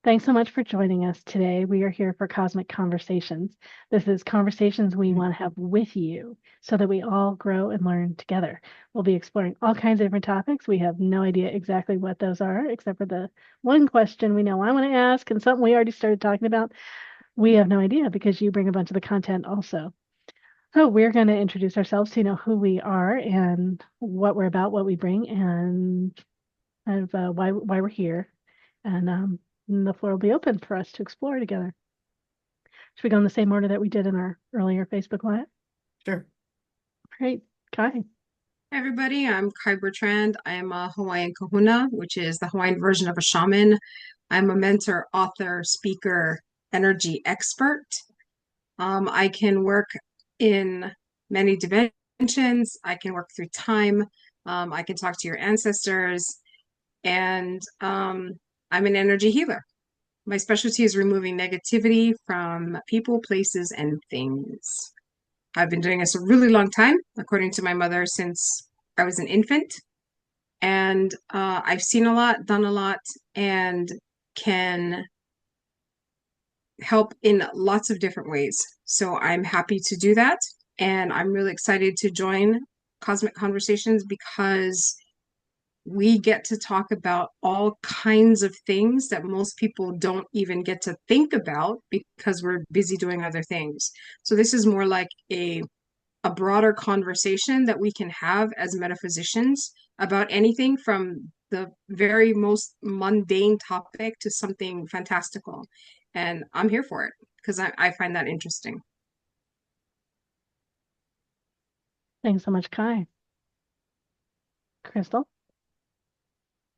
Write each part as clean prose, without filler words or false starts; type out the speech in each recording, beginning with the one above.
Thanks so much for joining us today. We are here for Cosmic Conversations. This is conversations we want to have with you so that we all grow and learn together. We'll be exploring all kinds of different topics. We have no idea exactly what those are, except for the one question we know I want to ask and something we already started talking about. We have no idea because you bring a bunch of the content also. So we're going to introduce ourselves so you know who we are and what we're about, what we bring, and kind of why we're here. And the floor will be open for us to explore together. Should we go in the same order that we did in our earlier Facebook Live? Sure. Great. Kai. Hi everybody, I'm Kai Bertrand. I am a Hawaiian Kahuna, which is the Hawaiian version of a shaman. I'm a mentor, author, speaker, energy expert. I can work in many dimensions. I can work through time. I can talk to your ancestors, and I'm an energy healer. My specialty is removing negativity from people, places, and things. I've been doing this a really long time, according to my mother, since I was an infant. And I've seen a lot, done a lot, and can help in lots of different ways. So I'm happy to do that. And I'm really excited to join Cosmic Conversations because we get to talk about all kinds of things that most people don't even get to think about because we're busy doing other things. So this is more like a broader conversation that we can have as metaphysicians about anything from the very most mundane topic to something fantastical. And I'm here for it because I find that interesting. Thanks so much, Kai. Crystal.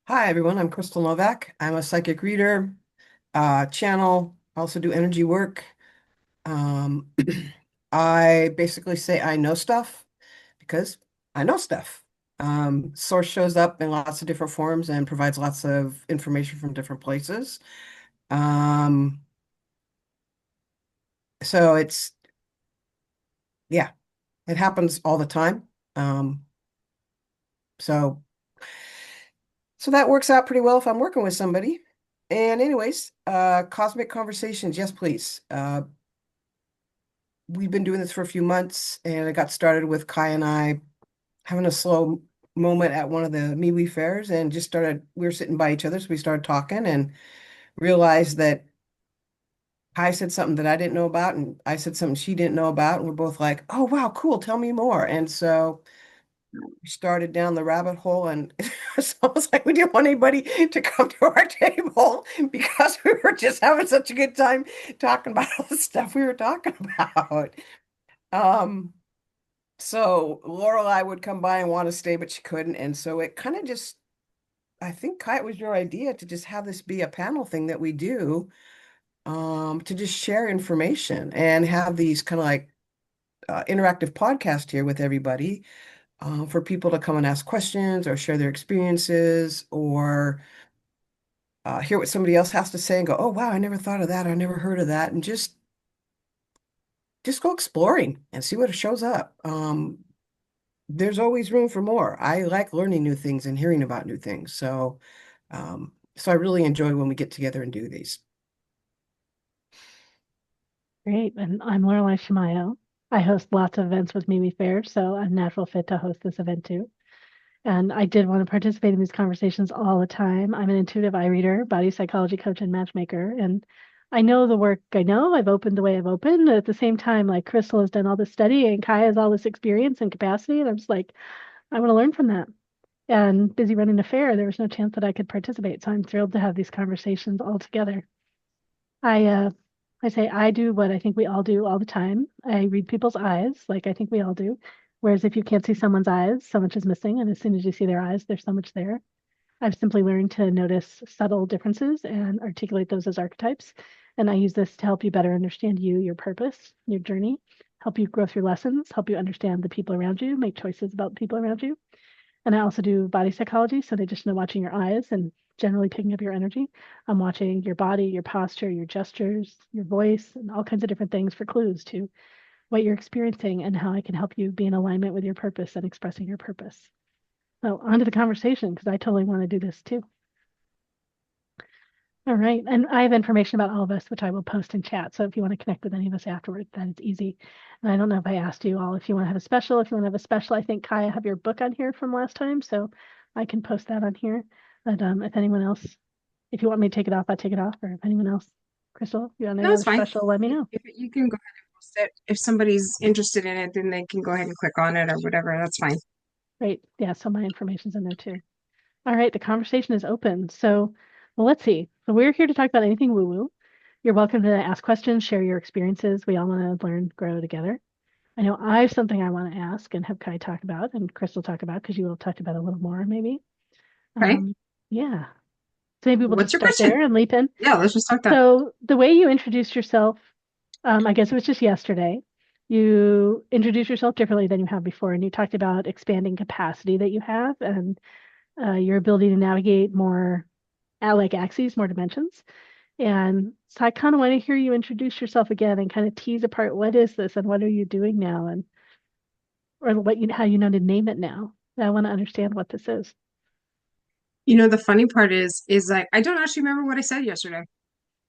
Hi, everyone. I'm Crystal Novak. I'm a psychic reader, channel, also do energy work. Um, I basically say I know stuff because I know stuff. Source shows up in lots of different forms and provides lots of information from different places. Um, so yeah, it happens all the time. Um, so So that works out pretty well if I'm working with somebody. And anyways, cosmic conversations, yes, please. We've been doing this for a few months, and it got started with Kai and I having a slow moment at one of the MeWe fairs, and just started. We were sitting by each other, so we started talking and realized that Kai said something that I didn't know about, and I said something she didn't know about, and we're both like, "Oh wow, cool! Tell me more." And so we started down the rabbit hole, and it's almost like we didn't want anybody to come to our table because we were just having such a good time talking about all the stuff we were talking about. Um, so Lorelei would come by and want to stay, but she couldn't. And so it kind of just, I think, Kai, it was your idea to just have this be a panel thing that we do, to just share information and have these kind of like interactive podcast here with everybody, for people to come and ask questions or share their experiences or hear what somebody else has to say and go, oh, wow, I never thought of that. I never heard of that. And just go exploring and see what shows up. There's always room for more. I like learning new things and hearing about new things. So I really enjoy when we get together and do these. Great. And I'm Laureli Shimayo. I host lots of events with Mimi Fair, so I'm a natural fit to host this event too. And I did want to participate in these conversations all the time. I'm an intuitive eye reader, body psychology coach, and matchmaker. And I know the work I know. I've opened the way I've opened. At the same time, like Crystal has done all this study and Kai has all this experience and capacity. And I'm just like, I want to learn from that. And busy running a fair, there was no chance that I could participate. So I'm thrilled to have these conversations all together. I I say I do what I think we all do all the time. I read people's eyes, like I think we all do. Whereas if you can't see someone's eyes, so much is missing. And as soon as you see their eyes, there's so much there. I've simply learned to notice subtle differences and articulate those as archetypes. And I use this to help you better understand you, your purpose, your journey, help you grow through lessons, help you understand the people around you, make choices about the people around you. And I also do body psychology. So in addition to watching your eyes and generally picking up your energy, I'm watching your body, your posture, your gestures, your voice, and all kinds of different things for clues to what you're experiencing and how I can help you be in alignment with your purpose and expressing your purpose. So on to the conversation, because I totally want to do this too. All right. And I have information about all of us, which I will post in chat. So if you want to connect with any of us afterward, then it's easy. And I don't know if I asked you all if you want to have a special. If you want to have a special, I think Kai, I have your book on here from last time, so I can post that on here. But if anyone else, if you want me to take it off, I'll take it off. Or if anyone else, Crystal, you want No, any it's other fine. special, let me know. If you can go ahead and post it. If somebody's interested in it, then they can go ahead and click on it or whatever. That's fine. Great. Yeah, so my information's in there too. All right, the conversation is open. So, well, let's see. So we're here to talk about anything woo-woo. You're welcome to ask questions, share your experiences. We all want to learn, grow together. I know I have something I want to ask and have Kai talk about and Crystal talk about because you will talk about it a little more, maybe. Okay. Yeah. So maybe we'll What's just your start question? there and leap in. Yeah, let's just start that. So the way you introduced yourself, I guess it was just yesterday, you introduced yourself differently than you have before, and you talked about expanding capacity that you have and your ability to navigate more like axes, more dimensions. And so I kind of want to hear you introduce yourself again and kind of tease apart what is this and what are you doing now and or what you how you know to name it now. I want to understand what this is. You know, the funny part is like I don't actually remember what I said yesterday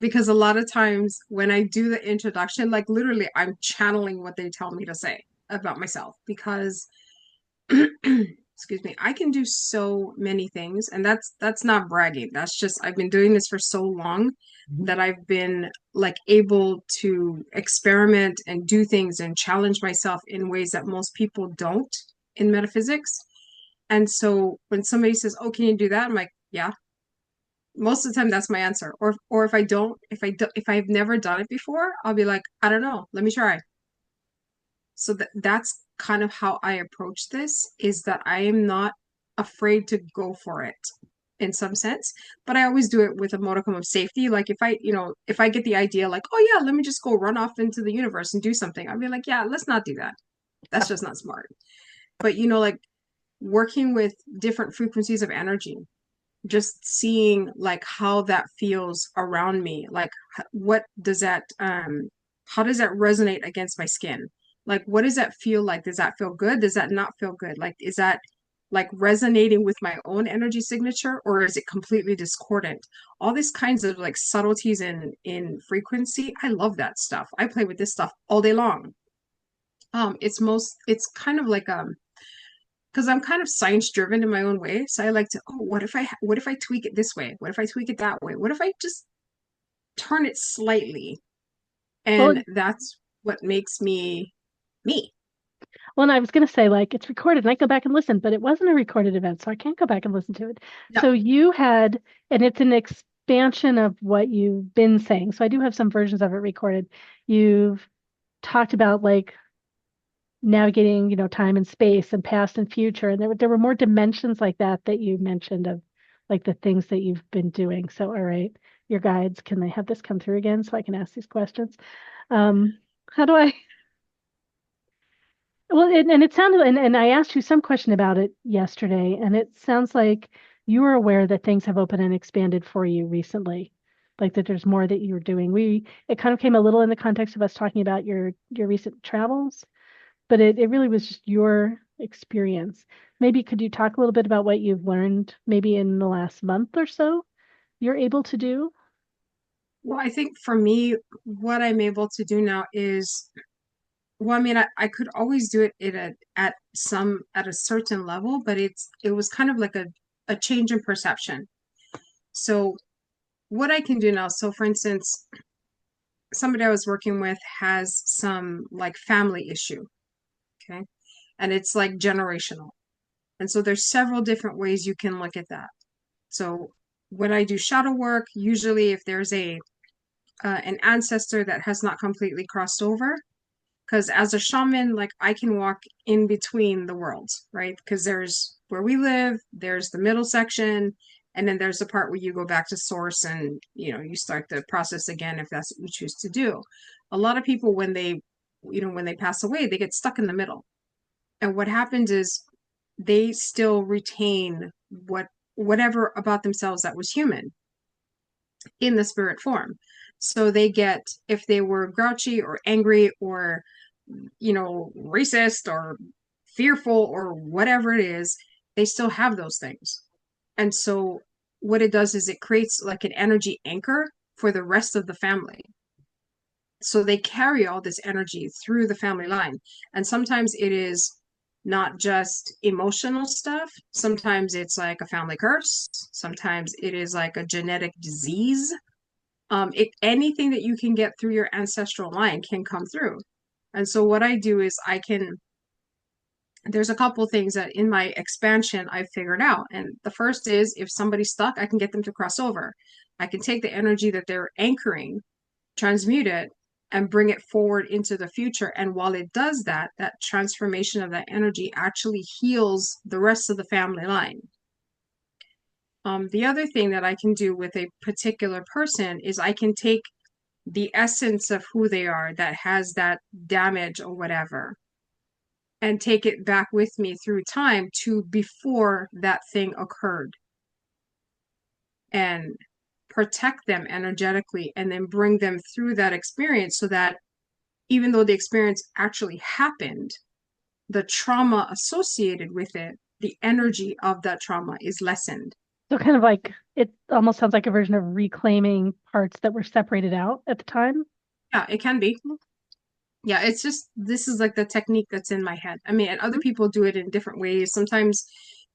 because a lot of times when I do the introduction, like literally I'm channeling what they tell me to say about myself because excuse me, I can do so many things and that's not bragging. That's just I've been doing this for so long Mhm. that I've been like able to experiment and do things and challenge myself in ways that most people don't in metaphysics. And so when somebody says, "Oh, can you do that?" I'm like, "Yeah." Most of the time that's my answer. Or if I don't, if I've never done it before, I'll be like, "I don't know. Let me try." So that's kind of how I approach this is that I am not afraid to go for it in some sense, but I always do it with a modicum of safety. Like if I, if I get the idea like, "Oh yeah, let me just go run off into the universe and do something." I'll be like, "Yeah, let's not do that. That's just not smart." But like working with different frequencies of energy, just seeing like how that feels around me, like what does that how does that resonate against my skin, like what does that feel like, does that feel good, does that not feel good, like is that like resonating with my own energy signature or is it completely discordant, all these kinds of like subtleties in frequency. I love that stuff. I play with this stuff all day long. It's kind of like because I'm kind of science driven in my own way. So I like to, oh, what if I tweak it this way? What if I tweak it that way? What if I just turn it slightly? Well, And that's what makes me me. well, and I was gonna say like it's recorded and I go back and listen, but it wasn't a recorded event, so I can't go back and listen to it. Yep. So you had, and it's an expansion of what you've been saying. So I do have some versions of it recorded. You've talked about like navigating, time and space and past and future. And there were more dimensions like that that you mentioned of like the things that you've been doing. So, all right, your guides, can they have this come through again so I can ask these questions? How do I? Well, and it sounded, and I asked you some question about it yesterday, and it sounds like you are aware that things have opened and expanded for you recently, like that there's more that you're doing. It kind of came a little in the context of us talking about your recent travels, but it really was just your experience. Maybe could you talk a little bit about what you've learned maybe in the last month or so you're able to do? Well, I think for me, what I'm able to do now is, well, I mean, I could always do it at a certain level, but it was kind of like a change in perception. So what I can do now, so for instance, somebody I was working with has some like family issue, okay? And it's like generational. And so there's several different ways you can look at that. So when I do shadow work, usually if there's a an ancestor that has not completely crossed over, because as a shaman, like I can walk in between the worlds, right? Because there's where we live, there's the middle section, and then there's the part where you go back to source and you start the process again if that's what you choose to do. A lot of people when they pass away, they get stuck in the middle. And what happens is they still retain whatever about themselves that was human in the spirit form. So they get, if they were grouchy or angry or racist or fearful or whatever it is, they still have those things. And so what it does is it creates like an energy anchor for the rest of the family. So they carry all this energy through the family line. And sometimes it is not just emotional stuff. Sometimes it's like a family curse. Sometimes it is like a genetic disease. Anything that you can get through your ancestral line can come through. And so what I do is there's a couple things that in my expansion I figured out. And the first is if somebody's stuck, I can get them to cross over. I can take the energy that they're anchoring, transmute it, and bring it forward into the future. And while it does that, that transformation of that energy actually heals the rest of the family line. The other thing that I can do with a particular person is I can take the essence of who they are that has that damage or whatever and take it back with me through time to before that thing occurred and protect them energetically and then bring them through that experience so that even though the experience actually happened, the trauma associated with it, the energy of that trauma is lessened. So kind of like it almost sounds like a version of reclaiming parts that were separated out at the time. Yeah, it can be. Yeah, it's just this is like the technique that's in my head. I mean, and other people do it in different ways. Sometimes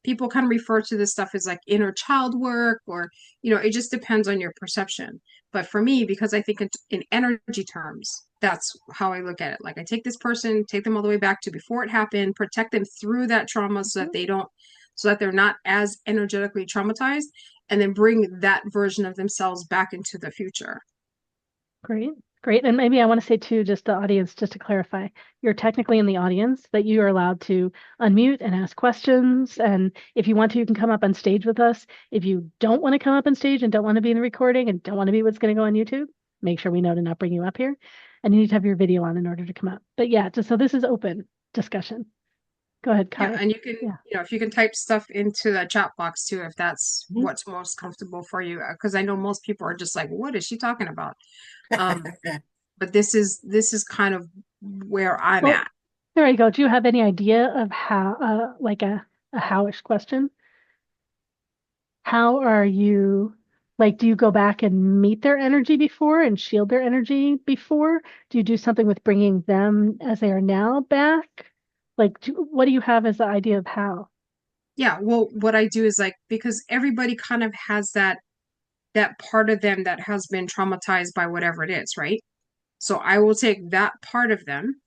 people kind of refer to this stuff as like inner child work, or, it just depends on your perception. But for me, because I think in energy terms, that's how I look at it. Like I take this person, take them all the way back to before it happened, protect them through that trauma so that so that they're not as energetically traumatized, and then bring that version of themselves back into the future. Great. Great. And maybe I want to say too, just the audience, just to clarify, you're technically in the audience, that you are allowed to unmute and ask questions. And if you want to, you can come up on stage with us. If you don't want to come up on stage and don't want to be in the recording and don't want to be what's going to go on YouTube, make sure we know to not bring you up here. And you need to have your video on in order to come up. But yeah, just so this is open discussion. Go ahead, Kai. Yeah, and you can, if you can type stuff into the chat box too, if that's what's most comfortable for you, because I know most people are just like, what is she talking about? But this is kind of where I'm at. There you go. Do you have any idea of how, like a howish question? How are you, like, do you go back and meet their energy before and shield their energy before? Do you do something with bringing them as they are now back? Like, what do you have as the idea of how? Yeah, well, what I do is like, because everybody kind of has that part of them that has been traumatized by whatever it is, right? So I will take that part of them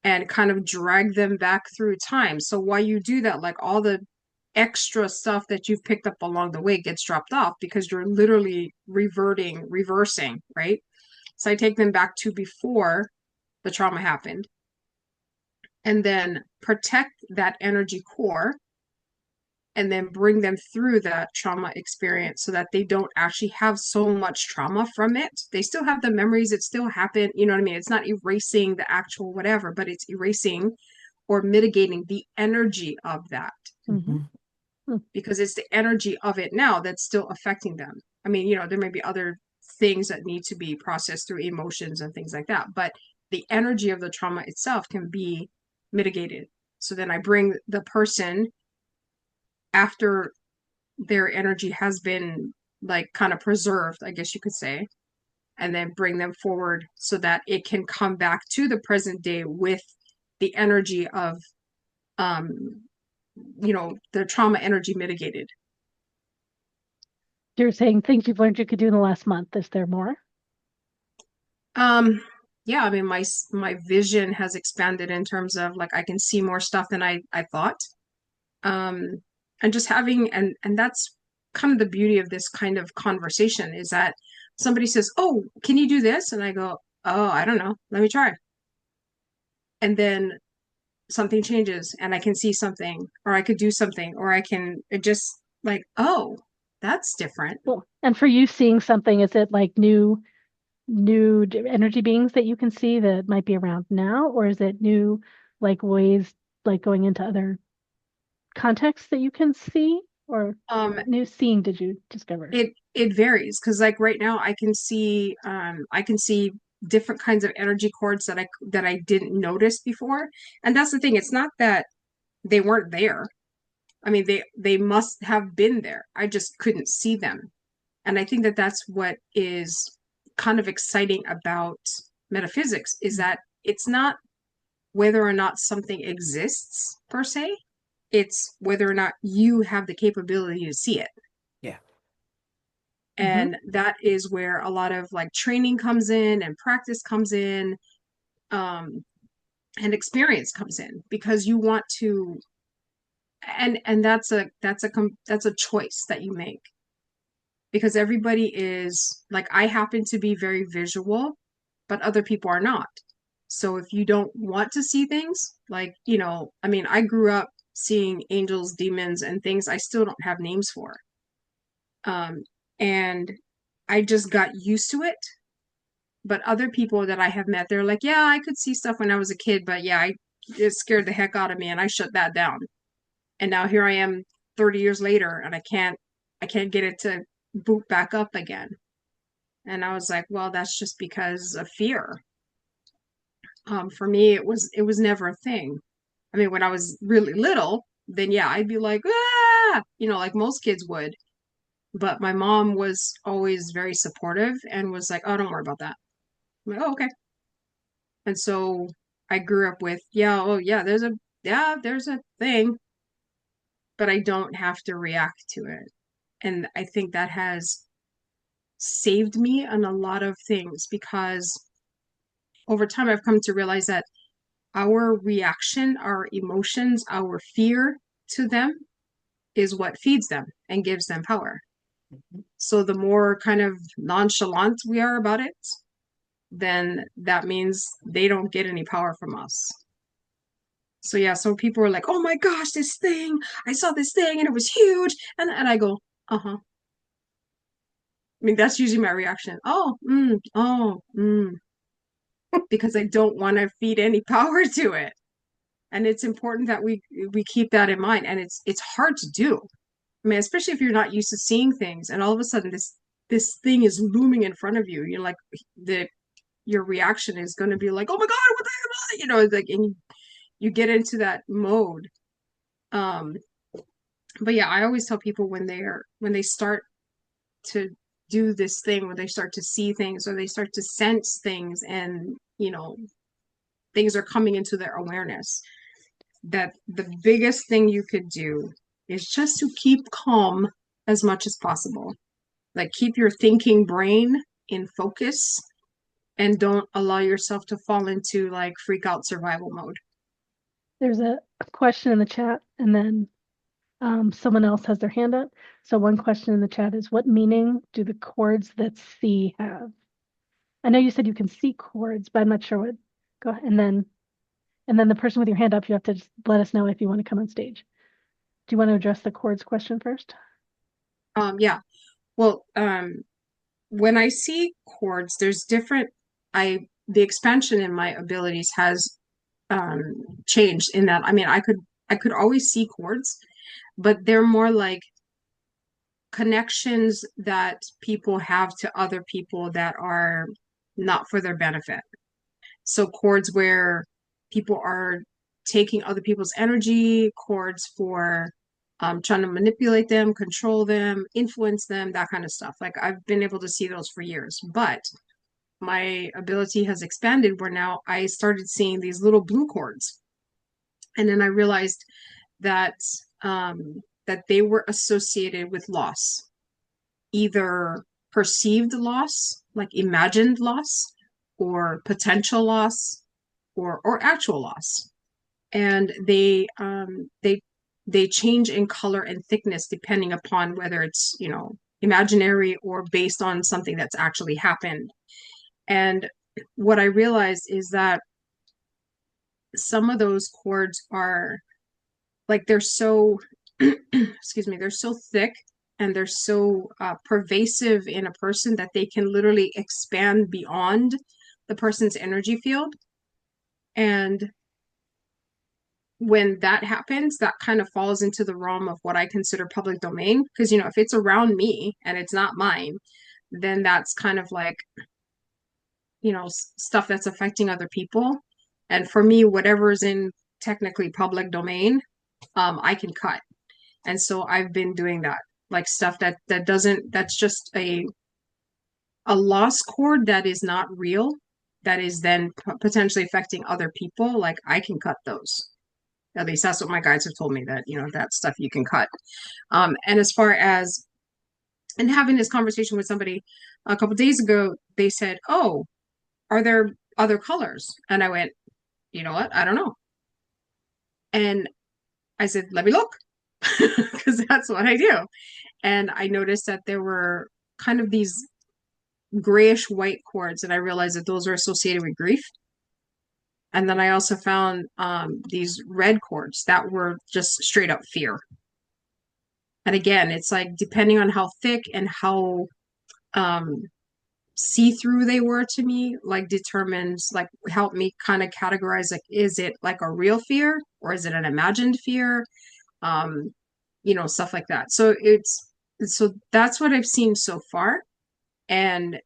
and kind of drag them back through time. So while you do that, like all the extra stuff that you've picked up along the way gets dropped off because you're literally reversing, right? So I take them back to before the trauma happened and then protect that energy core and then bring them through that trauma experience so that they don't actually have so much trauma from it. They still have the memories, it still happened, you know what I mean? It's not erasing the actual whatever, but it's erasing or mitigating the energy of that. Because it's the energy of it now that's still affecting them. I mean, there may be other things that need to be processed through emotions and things like that, but the energy of the trauma itself can be mitigated. So then I bring the person after their energy has been like kind of preserved, I guess you could say, and then bring them forward so that it can come back to the present day with the energy of the trauma energy mitigated. You're saying things you've learned you could do in the last month. Is there more? Yeah, I mean, my vision has expanded in terms of like I can see more stuff than I thought. And just having and that's kind of the beauty of this kind of conversation is that somebody says, "Oh, can you do this?" And I go, "Oh, I don't know. Let me try." And then something changes and I can see something or I could do something or it just like, "Oh, that's different." Well, and for you seeing something, is it like new energy beings that you can see that might be around now, or is it new like ways like going into other contexts that you can see, or new seeing did you discover? It varies because like right now I can see different kinds of energy cords that I didn't notice before. And that's the thing, it's not that they weren't there. I mean, they must have been there. I just couldn't see them. And I think that that's what is kind of exciting about metaphysics is that it's not whether or not something exists per se, it's whether or not you have the capability to see it. Yeah. And that is where a lot of like training comes in and practice comes in, and experience comes in because you want to, and that's a choice that you make because everybody is like, I happen to be very visual, but other people are not. So if you don't want to see things, like, I mean, I grew up seeing angels, demons, and things I still don't have names for. And I just got used to it. But other people that I have met, they're like, yeah, I could see stuff when I was a kid, but yeah, it scared the heck out of me and I shut that down. And now here I am 30 years later and I can't get it to boot back up again. And I was like, well, that's just because of fear. For me, it was never a thing. I mean, when I was really little, then yeah, I'd be like, ah, like most kids would. But my mom was always very supportive and was like, oh, don't worry about that. I'm like, oh, okay. And so I grew up with, yeah, oh yeah, there's a thing, but I don't have to react to it. And I think that has saved me on a lot of things because over time I've come to realize that our reaction, our emotions, our fear to them is what feeds them and gives them power. So the more kind of nonchalant we are about it, then that means they don't get any power from us. So yeah, so people are like, "Oh my gosh, this thing! I saw this thing and it was huge," and I go, "Uh-huh." I mean, that's usually my reaction. Because I don't want to feed any power to it, and it's important that we keep that in mind. And it's hard to do. I mean, especially if you're not used to seeing things, and all of a sudden this thing is looming in front of you. You're like the your reaction is going to be like, "Oh my God, what the hell?" Like, and you get into that mode. Um, but yeah, I always tell people when they start to do this thing, when they start to see things or they start to sense things, and things are coming into their awareness, that the biggest thing you could do is just to keep calm as much as possible. Like keep your thinking brain in focus and don't allow yourself to fall into like freak out survival mode. There's a question in the chat, and then someone else has their hand up. So one question in the chat is, what meaning do the chords that see have? I know you said you can see chords, but I'm not sure what. Go ahead. And then the person with your hand up, you have to just let us know if you want to come on stage. Do you want to address the chords question first? Yeah. Well, when I see chords, there's different, the expansion in my abilities has changed in that, I mean, I could always see chords, but they're more like connections that people have to other people that are not for their benefit. So chords where people are taking other people's energy, chords for trying to manipulate them, control them, influence them, that kind of stuff. Like I've been able to see those for years, but my ability has expanded where now I started seeing these little blue chords. And then I realized that that they were associated with loss, either perceived loss, like imagined loss, or potential loss, or actual loss. And they change in color and thickness depending upon whether it's imaginary or based on something that's actually happened. And what I realized is that some of those chords are like they're so excuse me, they're so thick and they're so pervasive in a person that they can literally expand beyond the person's energy field. And when that happens, that kind of falls into the realm of what I consider public domain. Because, if it's around me and it's not mine, then that's kind of like, stuff that's affecting other people. And for me, whatever is in technically public domain, I can cut. And so I've been doing that, like stuff that doesn't, that's just a lost cord that is not real, that is then potentially affecting other people. Like I can cut those. At least that's what my guides have told me, that, that stuff you can cut. And as far as, and having this conversation with somebody a couple days ago, they said, "Oh, are there other colors?" And I went, "You know what? I don't know." And I said, "Let me look," because that's what I do. And I noticed that there were kind of these grayish white cords, and I realized that those are associated with grief. And then I also found these red cords that were just straight up fear. And again, it's like depending on how thick and how um, see-through they were to me, like determines, like help me kind of categorize, like, is it like a real fear or is it an imagined fear? Stuff like that. So that's what I've seen so far, and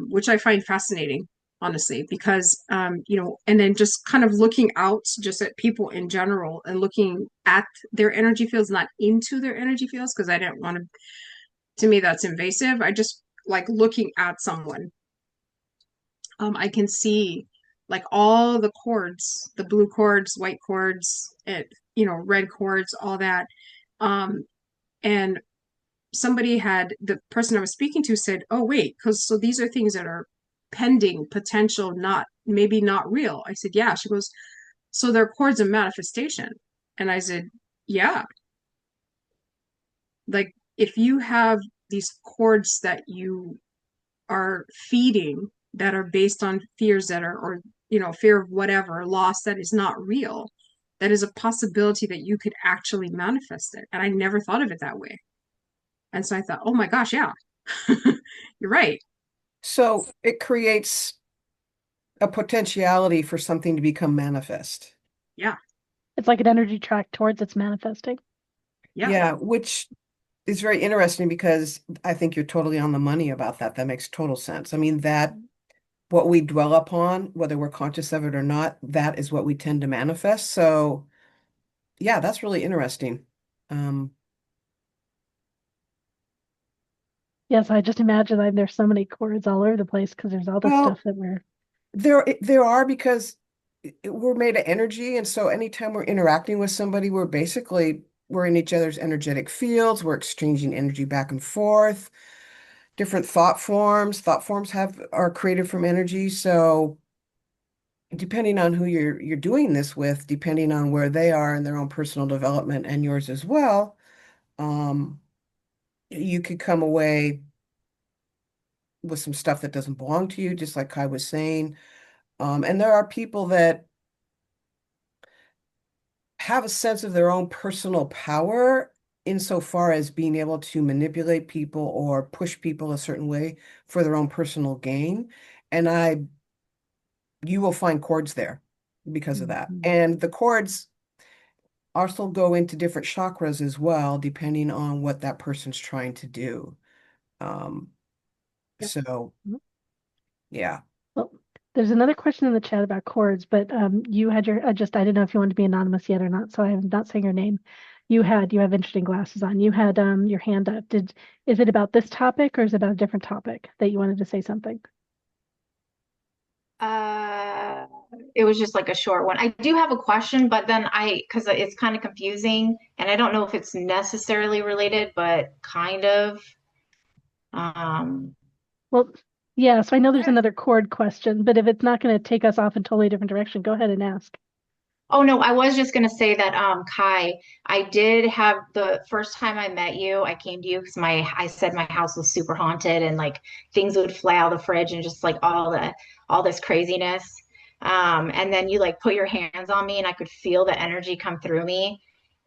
which I find fascinating, honestly, because and then just kind of looking out just at people in general and looking at their energy fields, not into their energy fields, because I didn't want to me, that's invasive. I just like looking at someone. I can see like all the cords, the blue cords, white cords, and red cords, all that. And the person I was speaking to said, "Oh, wait, because so these are things that are pending, potential, not maybe not real." I said, "Yeah." She goes, "So they're cords of manifestation." And I said, "Yeah." Like if you have these cords that you are feeding that are based on fears that are, or fear of whatever, loss that is not real, that is a possibility that you could actually manifest it. And I never thought of it that way. And so I thought, oh my gosh, yeah, you're right. So it creates a potentiality for something to become manifest. Yeah, It's like an energy track towards its manifesting. yeah. Yeah, which is very interesting because I think you're totally on the money about that. That makes total sense. I mean, that what we dwell upon, whether we're conscious of it or not, that is what we tend to manifest. So, yeah, that's really interesting. Um, Yes, I just imagine like there's so many chords all over the place because there's all this well, stuff that we're. there are because we're made of energy, and so anytime we're interacting with somebody, we're in each other's energetic fields, we're exchanging energy back and forth. Different thought forms. Thought forms are created from energy. So depending on who you're doing this with, depending on where they are in their own personal development and yours as well, um, you could come away with some stuff that doesn't belong to you, just like Kai was saying. And there are people that have a sense of their own personal power insofar as being able to manipulate people or push people a certain way for their own personal gain. And you will find chords there because of that. Mhm. And the chords also go into different chakras as well, depending on what that person's trying to do. Um, Yep. so yeah. Well, there's another question in the chat about chords, but you had your I didn't know if you wanted to be anonymous yet or not, so I'm not saying your name. You have interesting glasses on. You had your hand up. Is it about this topic or is it about a different topic that you wanted to say something? Uh, it was just like a short one. I do have a question, but then because it's kind of confusing, and I don't know if it's necessarily related, but kind of. Um, Well, yeah, so I know there's another chord question, but if it's not going to take us off in a totally different direction, go ahead and ask. oh no, I was just gonna say that, Kai, I did have the first time I met you, I came to you because I said my house was super haunted and like things would fly out of the fridge and just like all this craziness. And then you like put your hands on me and I could feel the energy come through me.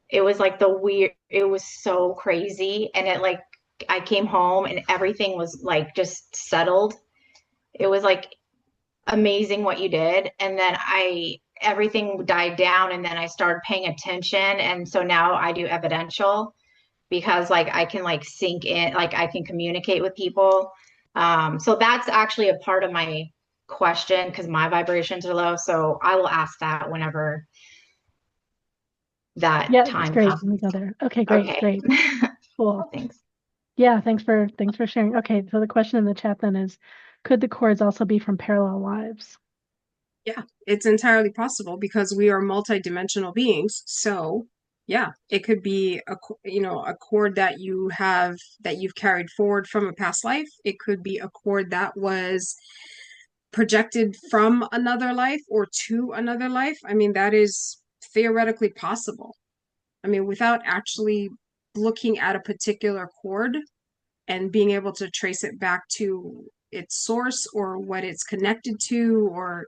It was like it was so crazy. And it like I came home and everything was like just settled. It was like amazing what you did. And then everything died down and then I started paying attention. And so now I do evidential because like I can like sink in, like I can communicate with people. So that's actually a part of my question because my vibrations are low. So I will ask that whenever. that Yeah, it's time great. Let me happens. go there. Okay, great, Okay. great. Cool. Thanks. Yeah, thanks for sharing. Okay, so the question in the chat then is, could the chords also be from parallel lives? Yeah, it's entirely possible because we are multidimensional beings. So, yeah, it could be a cord that you've carried forward from a past life. It could be a cord that was projected from another life or to another life. I mean, that is theoretically possible. I mean, without actually looking at a particular cord and being able to trace it back to its source or what it's connected to, or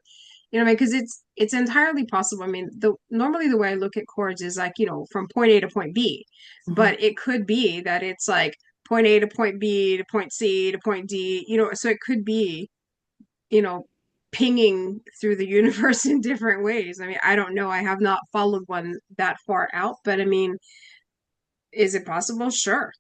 because it's entirely possible. I mean, normally the way I look at chords is like, from point A to point B, but it could be that it's like point A to point B to point C to point D, so it could be, you know, pinging through the universe in different ways. I mean, I don't know. I have not followed one that far out, but I mean, is it possible? Sure.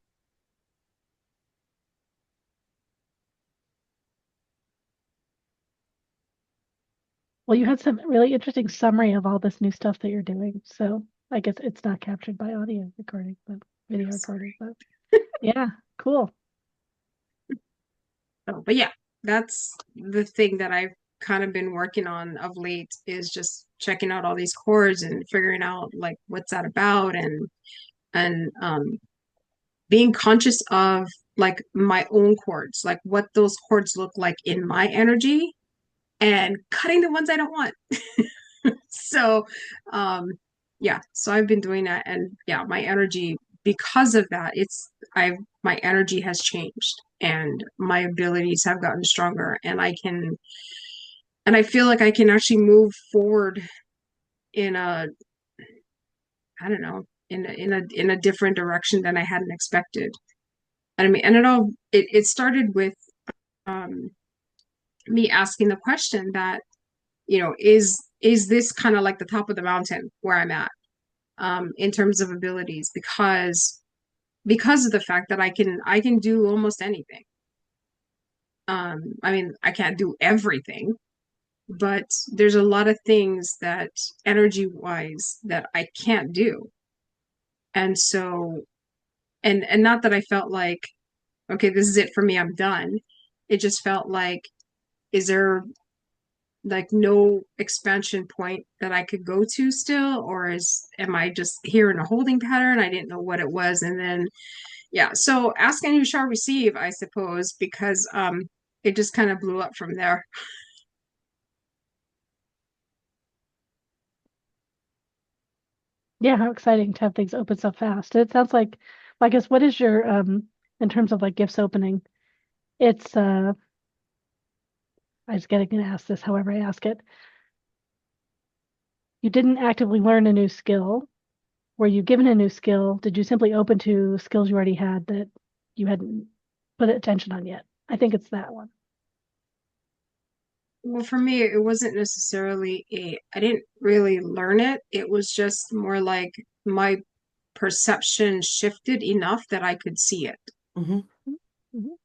Well, you had some really interesting summary of all this new stuff that you're doing. So I guess it's not captured by audio recording, but video recording. But yeah, cool. But yeah, that's the thing that I've kind of been working on of late, is just checking out all these chords and figuring out like what's that about, and being conscious of like my own chords, like what those chords look like in my energy, and cutting the ones I don't want. So, yeah, so I've been doing that, and yeah, my energy, because of that, my energy has changed and my abilities have gotten stronger, and I feel like I can actually move forward in a, I don't know, in a different direction than I hadn't expected. And I mean, and it started with um me asking the question that, is this kind of like the top of the mountain where I'm at, in terms of abilities, because of the fact that I can do almost anything. I mean, I can't do everything, but there's a lot of things that energy wise that I can't do. And so, and not that I felt like, okay, this is it for me, I'm done. It just felt like, is there like no expansion point that I could go to still, or am I just here in a holding pattern? I didn't know what it was. And then, yeah, so ask and you shall receive, I suppose, because it just kind of blew up from there. Yeah, how exciting to have things open so fast. It sounds like, I guess, what is your in terms of like gifts opening? It's I just gotta ask this however I ask it. You didn't actively learn a new skill. Were you given a new skill? Did you simply open to skills you already had that you hadn't put attention on yet? I think it's that one. Well, for me, it wasn't necessarily I didn't really learn it. It was just more like my perception shifted enough that I could see it. Mhm. Mhm.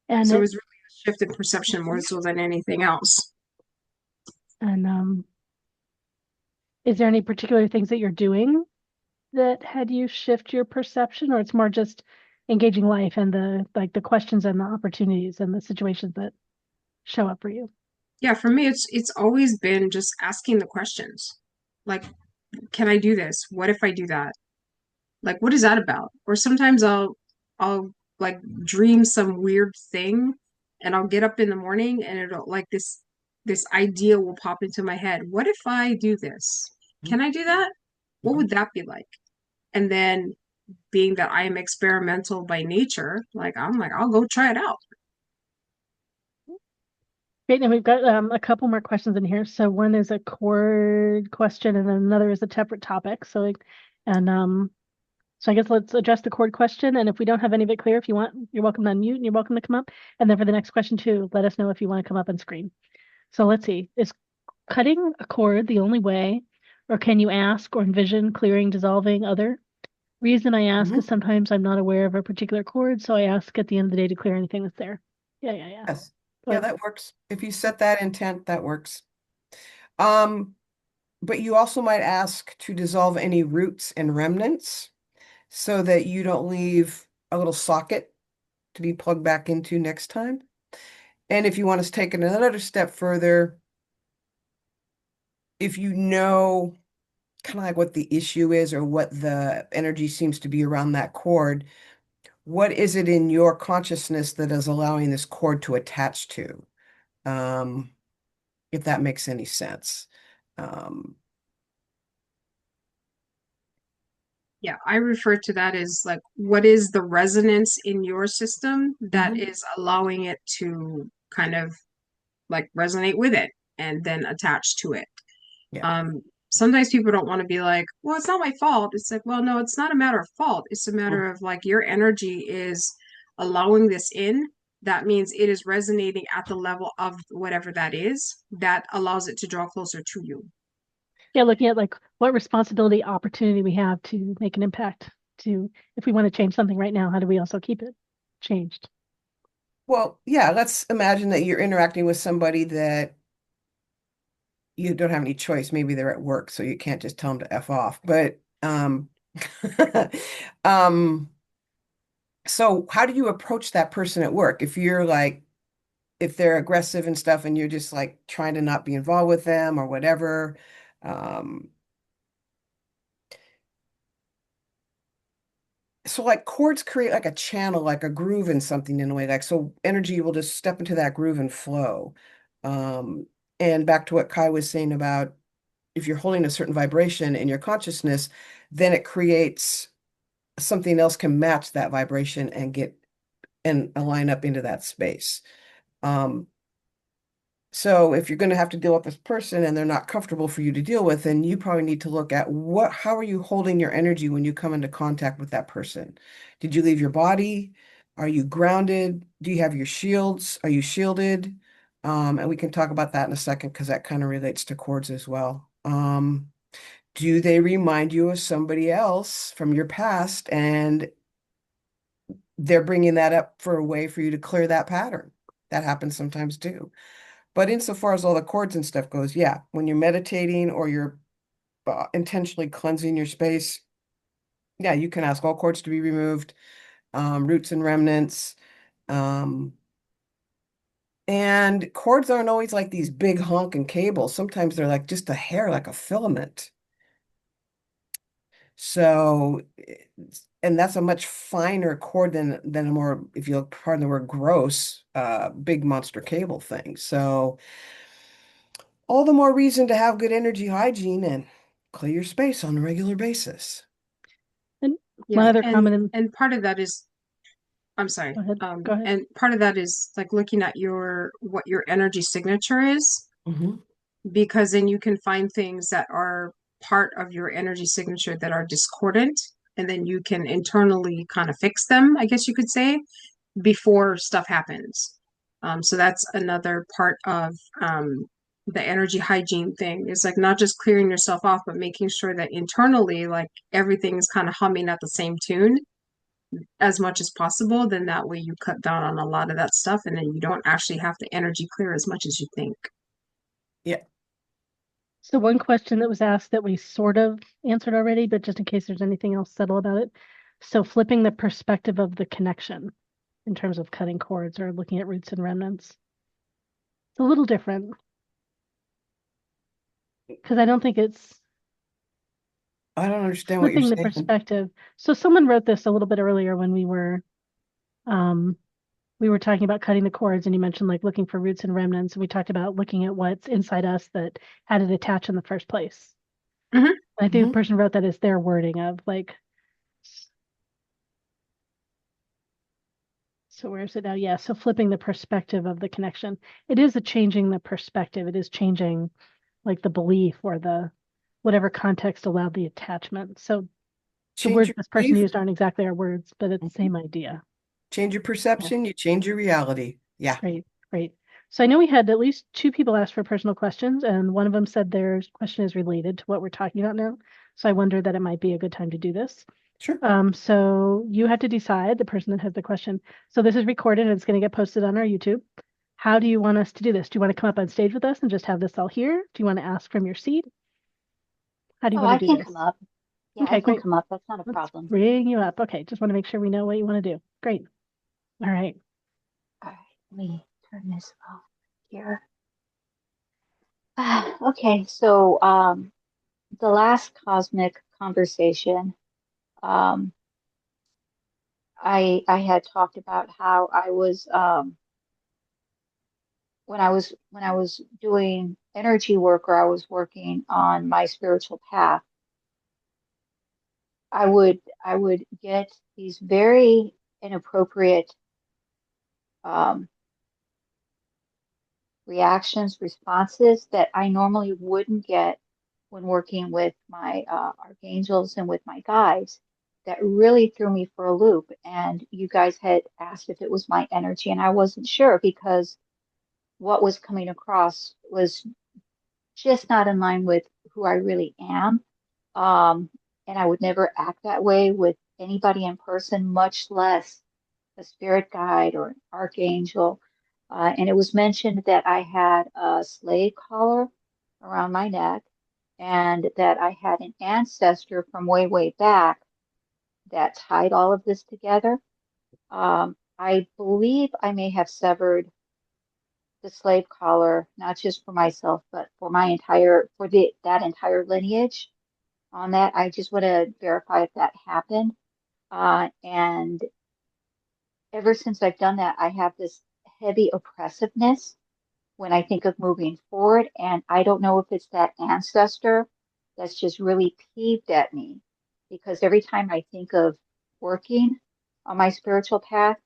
And So it it was really a shift in perception more so than anything else. and is there any particular things that you're doing that had you shift your perception, or it's more just engaging life and the questions and the opportunities and the situations that show up for you? Yeah, for me, it's always been just asking the questions. Like, can I do this? What if I do that? Like, what is that about? Or sometimes I'll like dream some weird thing, and I'll get up in the morning and it'll like this idea will pop into my head. What if I do this? Can I do that? What would that be like? And then, being that I am experimental by nature, like I'm like, I'll go try it out. Great, and we've got a couple more questions in here. So one is a chord question, and then another is a separate topic. And so I guess let's address the chord question. And if we don't have any of it clear, if you want, you're welcome to unmute and you're welcome to come up. And then for the next question too, let us know if you want to come up and screen. So let's see, is cutting a chord the only way, or can you ask or envision clearing, dissolving other? Reason I ask is sometimes I'm not aware of a particular chord, so I ask at the end of the day to clear anything that's there. Yeah. Yes. So, Yeah, that works. If you set that intent, that works. Um, but you also might ask to dissolve any roots and remnants so that you don't leave a little socket to be plugged back into next time. And if you want to take it another step further, if you know kind of like what the issue is or what the energy seems to be around that cord, what is it in your consciousness that is allowing this cord to attach to? If that makes any sense. Yeah, I refer to that as like, what is the resonance in your system that Mhm. is allowing it to kind of like resonate with it and then attach to it. Yeah. Sometimes people don't want to be like, well, it's not my fault. It's like, well, no, it's not a matter of fault. It's a matter of like your energy is allowing this in. That means it is resonating at the level of whatever that is that allows it to draw closer to you. Yeah, looking at like what responsibility, opportunity we have to make an impact to, if we want to change something right now, how do we also keep it changed? Well, yeah, let's imagine that you're interacting with somebody that you don't have any choice. Maybe they're at work, so you can't just tell them to F off. But um, so how do you approach that person at work? If you're like, if they're aggressive and stuff, and you're just like trying to not be involved with them or whatever, um, so like chords create like a channel, like a groove in something in a way, like so energy will just step into that groove and flow. Um, and back to what Kai was saying about if you're holding a certain vibration in your consciousness, then it creates something else can match that vibration and get and align up into that space. Um, so if you're going to have to deal with this person and they're not comfortable for you to deal with, then you probably need to look at how are you holding your energy when you come into contact with that person? Did you leave your body? Are you grounded? Do you have your shields? Are you shielded? And we can talk about that in a second because that kind of relates to cords as well. Do they remind you of somebody else from your past and they're bringing that up for a way for you to clear that pattern? That happens sometimes too. But insofar as all the chords and stuff goes, yeah, when you're meditating or you're intentionally cleansing your space, yeah, you can ask all chords to be removed, roots and remnants. Um, and chords aren't always like these big honking cables. Sometimes they're like just a hair, like a filament. So, and that's a much finer cord than a more, if you look, pardon the word, gross, big monster cable thing. So, all the more reason to have good energy hygiene and clear your space on a regular basis. And one Yeah, other comment, and part of that is, I'm sorry. go ahead, go ahead. And part of that is like looking at what your energy signature is, Mhm. because then you can find things that are part of your energy signature that are discordant, and then you can internally kind of fix them, I guess you could say, before stuff happens. So that's another part of the energy hygiene thing is like not just clearing yourself off, but making sure that internally, like everything's kind of humming at the same tune as much as possible. Then that way you cut down on a lot of that stuff, and then you don't actually have to energy clear as much as you think. Yeah. So one question that was asked that we sort of answered already, but just in case there's anything else subtle about it. So flipping the perspective of the connection in terms of cutting cords or looking at roots and remnants. It's a little different because I don't think it's I don't understand what you're flipping the saying. perspective. So someone wrote this a little bit earlier when um we were talking about cutting the cords and you mentioned like looking for roots and remnants and we talked about looking at what's inside us that had it attach in the first place. Mhm. And I think the Mhm. person wrote that as their wording of like, so where is it now? Yeah, so flipping the perspective of the connection. It is a changing the perspective. It is changing like the belief or the whatever context allowed the attachment. So the Change words your this person belief, used aren't exactly our words, but it's the mhm. same idea. Change your Yeah, perception, you change your reality. Yeah. great, great. So I know we had at least two people ask for personal questions, and one of them said their question is related to what we're talking about now. So I wonder that it might be a good time to do this. Sure. So you have to decide, the person that has the question. So this is recorded and it's going to get posted on our YouTube. How do you want us to do this? Do you want to come up on stage with us and just have this all here? Do you want to ask from your seat? How do you Oh, want I to do can this? come up. Yeah, I Okay, can great. come up. That's not a Let's problem. bring you up. Okay, just want to make sure we know what you want to do. Great. All right. All right, let me turn this off here. Okay, so the last cosmic conversation, um, I had talked about how I was when I was doing energy work or I was working on my spiritual path, I would get these very inappropriate um, reactions, responses that I normally wouldn't get when working with my archangels and with my guides. That really threw me for a loop. And you guys had asked if it was my energy, and I wasn't sure because what was coming across was just not in line with who I really am. Um, and I would never act that way with anybody in person, much less a spirit guide or an archangel. And it was mentioned that I had a slave collar around my neck and that I had an ancestor from way, way back that tied all of this together. I believe I may have severed the slave collar, not just for myself, but for my entire, for that entire lineage on that. I just want to verify if that happened. And ever since I've done that, I have this heavy oppressiveness when I think of moving forward. And I don't know if it's that ancestor that's just really peeved at me because every time I think of working on my spiritual path,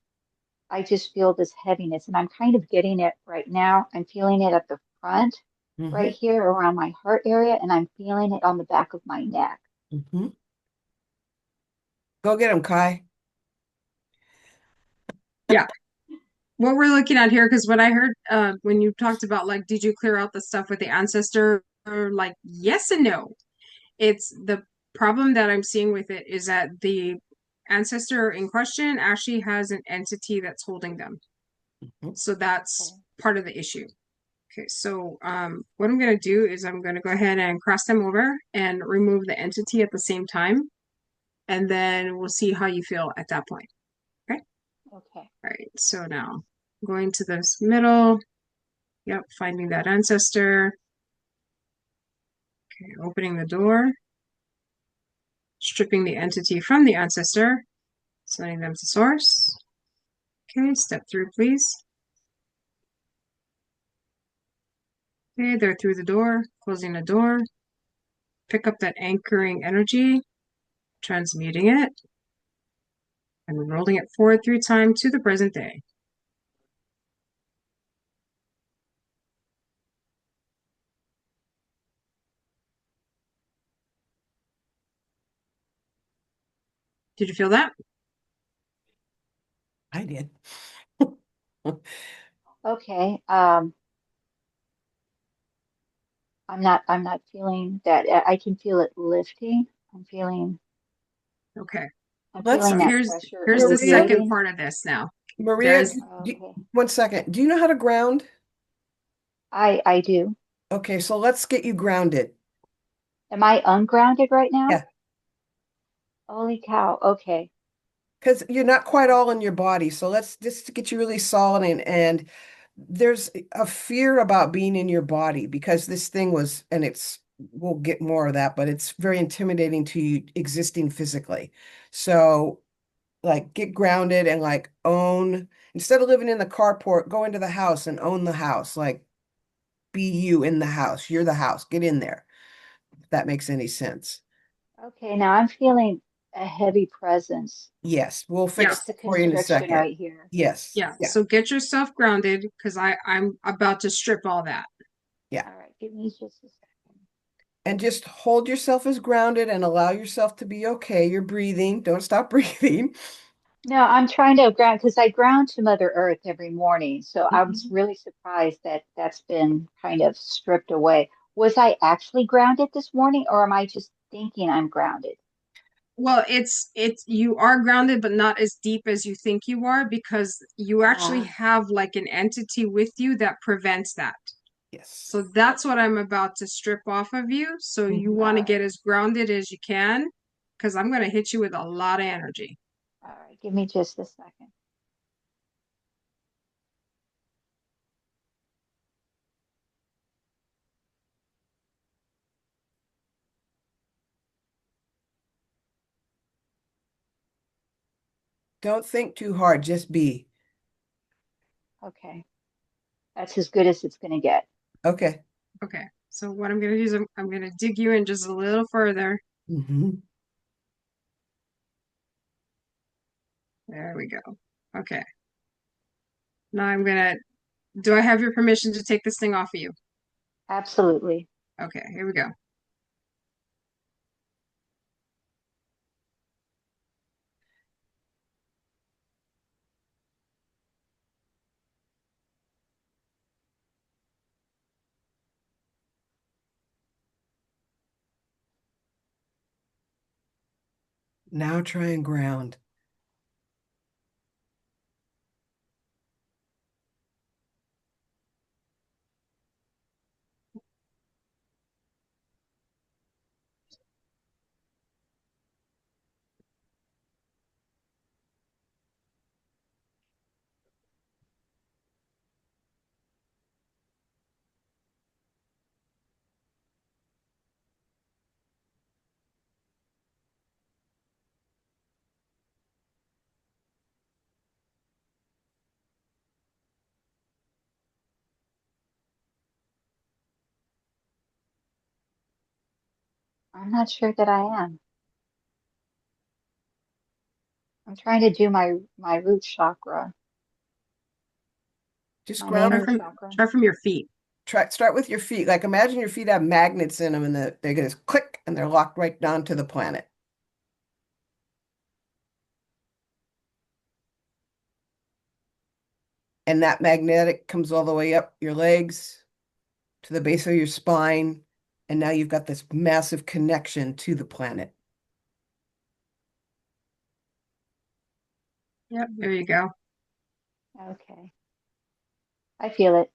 I just feel this heaviness. And I'm kind of getting it right now. I'm feeling it at the front, Mm-hmm. right here around my heart area, and I'm feeling it on the back of my neck. Mm-hmm. Go get him, Kai. Yeah. What we're looking at here, because when I heard when you talked about like, did you clear out the stuff with the ancestor? Like, yes and no. It's the problem that I'm seeing with it is that the ancestor in question actually has an entity that's holding them. Mhm. So that's Okay. part of the issue. Okay, so what I'm going to do is I'm going to go ahead and cross them over and remove the entity at the same time. And then we'll see how you feel at that point. Okay. Okay. All right. So now going to this middle. Yep. Finding that ancestor. Okay. Opening the door. Stripping the entity from the ancestor. Sending them to source. Okay. Step through, please. Okay. They're through the door. Closing the door. Pick up that anchoring energy. Transmuting it. And rolling it forward through time to the present day. Did you feel that? I did. Okay. I'm not feeling that. I can feel it lifting. Okay. I'm Let's feeling So that here's pressure here's the Maria, second alleviating. part of this now. Maria, There's Okay. 1 second. Do you know how to ground? I do. Okay, so let's get you grounded. Am I ungrounded right now? Yeah, Holy cow. Okay. because you're not quite all in your body. So let's just get you really solid and there's a fear about being in your body because this thing was, and it's, we'll get more of that, but it's very intimidating to you existing physically. So like get grounded and like own, instead of living in the carport, go into the house and own the house. Like be you in the house. You're the house. Get in there. If that makes any sense. Okay. Now I'm feeling a heavy presence. Yes, we'll yeah, fix Just a that for you in a constriction second. right here. Yes. yeah. Yeah. So get yourself grounded because I'm about to strip all that. Yeah. All right. Give me just a second. And just hold yourself as grounded and allow yourself to be okay. You're breathing. Don't stop breathing. No, I'm trying to ground because I ground to Mother Earth every morning. So I was Mhm. really surprised that that's been kind of stripped away. Was I actually grounded this morning, or am I just thinking I'm grounded? Well, it's you are grounded, but not as deep as you think you are because you actually Ah, have like an entity with you that prevents that. Yes. So that's what I'm about to strip off of you. So you Mhm. want to All get right. as grounded as you can, because I'm going to hit you with a lot of energy. All right. Give me just a second. Don't think too hard, just be. Okay. That's as good as it's going to get. Okay. Okay. So what I'm going to do is I'm going to dig you in just a little further. Mm-hmm. There we go. Okay. Now do I have your permission to take this thing off of you? Absolutely. Okay, here we go. Now try and ground. I'm not sure that I am. I'm trying to do my root chakra, Just my ground. main Try root from chakra. try from your feet. Start with your feet. Like imagine your feet have magnets in them and they're gonna click and they're locked right down to the planet. And that magnetic comes all the way up your legs to the base of your spine. And now you've got this massive connection to the planet. Yep, there you go. Okay. I feel it.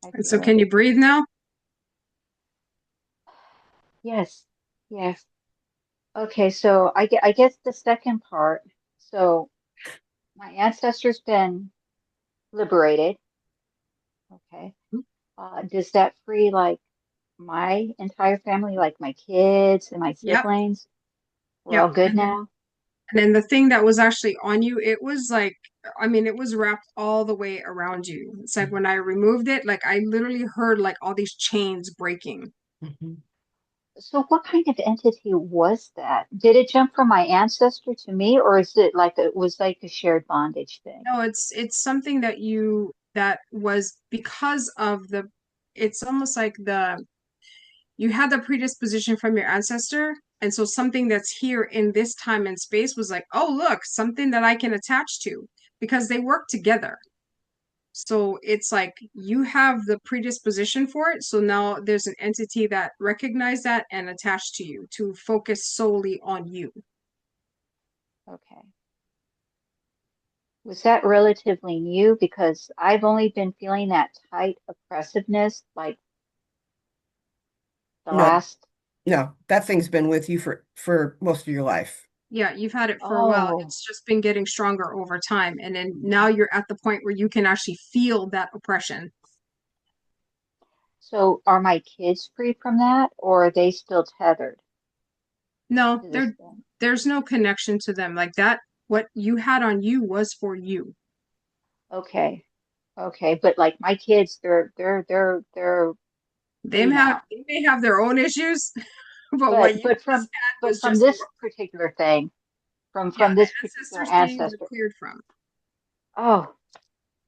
I And so feel it. can you breathe now? Yes. Yes. Okay, so I guess the second part. So my ancestor's been liberated. Okay. Does that free like my entire family, like my kids and my Yep, siblings? We're yep. all good now? And then the thing that was actually on you, it was like, I mean, it was wrapped all the way around you. It's like when I removed it, like I literally heard like all these chains breaking. Mhm. So what kind of entity was that? Did it jump from my ancestor to me, or is it like it was like a shared bondage thing? No, it's something that was because of it's almost like you had the predisposition from your ancestor. And so something that's here in this time and space was like, oh, look, something that I can attach to because they work together. So it's like you have the predisposition for it. So now there's an entity that recognized that and attached to you to focus solely on you. Okay. Was that relatively new? Because I've only been feeling that tight oppressiveness like the No, last. no, that thing's been with you for most of your life. Yeah, you've had it for a while. Oh, It's just been getting stronger over time. And then now you're at the point where you can actually feel that oppression. so are my kids free from that, or are they still tethered No, to this thing? there's no connection to them like that. What you had on you was for you. Okay. Okay, but like my kids, they're free now. They may have their own issues, but what But you just had but was from just this yours. particular thing, Yeah, from the this particular ancestors thing you were ancestor. cleared from. Oh,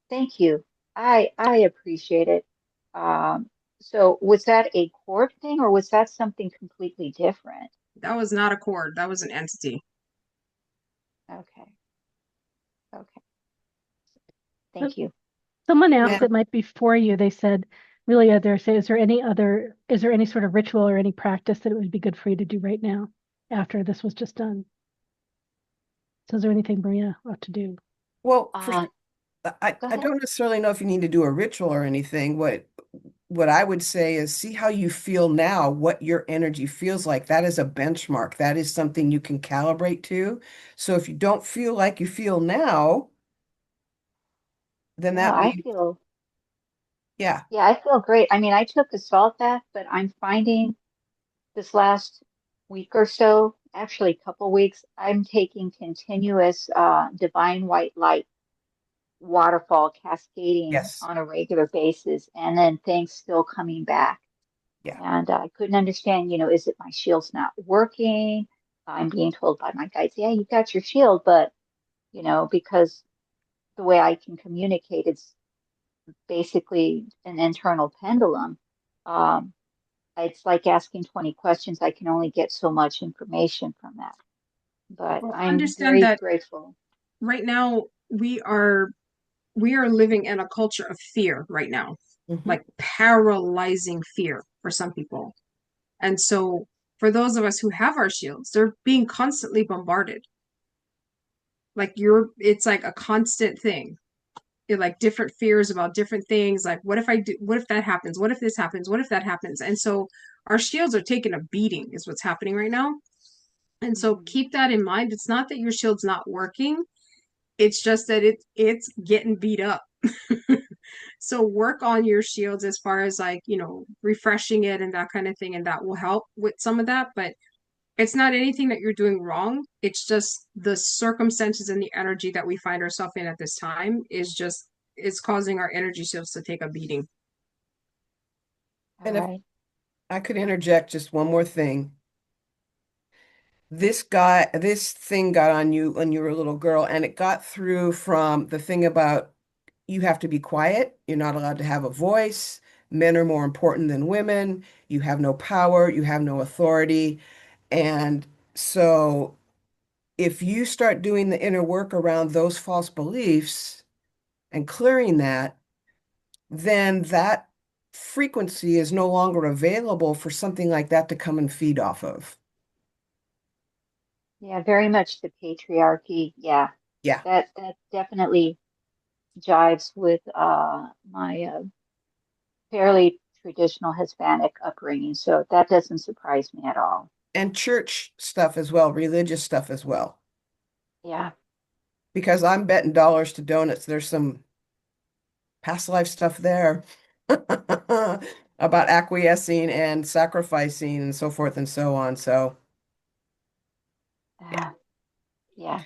thank you. I appreciate it. Um, so was that a cord thing, or was that something completely different? That was not a cord, that was an entity. Okay. Okay. Thank you. Someone Yeah. asked that might be for you. They said, really, is there any sort of ritual or any practice that it would be good for you to do right now after this was just done? So is there anything Maria ought to do? Well, Uh, Go I ahead. don't necessarily know if you need to do a ritual or anything. What I would say is see how you feel now, what your energy feels like. That is a benchmark. That is something you can calibrate to. So if you don't feel like you feel now, then No, that I means, feel, yeah, yeah, I feel great. I mean, I took a salt bath, but I'm finding this last week or so, actually a couple weeks, I'm taking continuous divine white light waterfall cascading yes, on a regular basis, and then things still coming back. yeah. And I couldn't understand, is it my shield's not working? I'm being told by my guides, yeah, you got your shield, but, because the way I can communicate, it's basically an internal pendulum. Um, it's like asking 20 questions. I can only get so much information from that. But Well, I'm understand very that grateful. right now we are living in a culture of fear right now, Hmm. like paralyzing fear for some people. And so for those of us who have our shields, they're being constantly bombarded. Like it's like a constant thing. Like different fears about different things. Like, what if I do, what if that happens? What if this happens? What if that happens? And so our shields are taking a beating, is what's happening right now. And so Mhm. keep that in mind. It's not that your shield's not working. It's just that it's getting beat up. So work on your shields as far as like, refreshing it and that kind of thing, and that will help with some of that. But it's not anything that you're doing wrong. It's just the circumstances and the energy that we find ourselves in at this time is causing our energy shields to take a beating. All And if right. I could interject just one more thing. This thing got on you when you were a little girl, and it got through from the thing about you have to be quiet, you're not allowed to have a voice, men are more important than women, you have no power, you have no authority. And so if you start doing the inner work around those false beliefs and clearing that, then that frequency is no longer available for something like that to come and feed off of. Yeah, very much the patriarchy. Yeah, Yeah. that definitely jives with my fairly traditional Hispanic upbringing. So that doesn't surprise me at all. And church stuff as well, religious stuff as well. Yeah. Because I'm betting dollars to donuts. There's some past life stuff there about acquiescing and sacrificing and so forth and so on. So, yeah, Uh, yeah.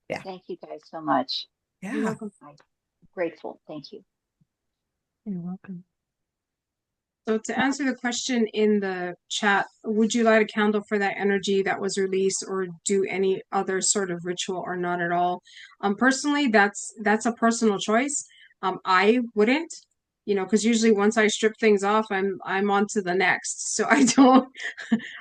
yeah, Thank you guys so much. You're yeah. welcome. I'm grateful. Thank you. You're welcome. So to answer the question in the chat, would you light a candle for that energy that was released or do any other sort of ritual or not at all? Personally, that's a personal choice. I wouldn't, because usually once I strip things off, I'm on to the next. So I don't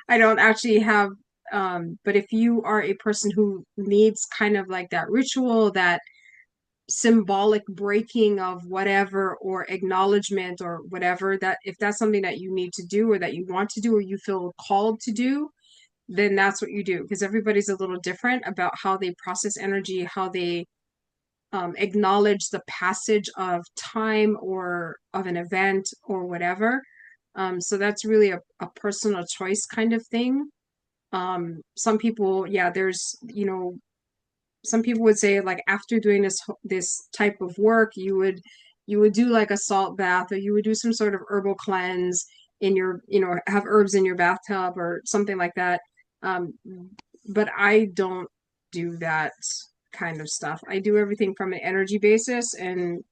I don't actually have but if you are a person who needs kind of like that ritual, that symbolic breaking of whatever or acknowledgement or whatever, that if that's something that you need to do or that you want to do or you feel called to do, then that's what you do, because everybody's a little different about how they process energy, how they acknowledge the passage of time or of an event or whatever. So that's really a personal choice kind of thing. Some people, yeah, there's, some people would say like after doing this type of work, you would do like a salt bath, or you would do some sort of herbal cleanse in your, have herbs in your bathtub or something like that. Um, but I don't do that kind of stuff. I do everything from an energy basis, and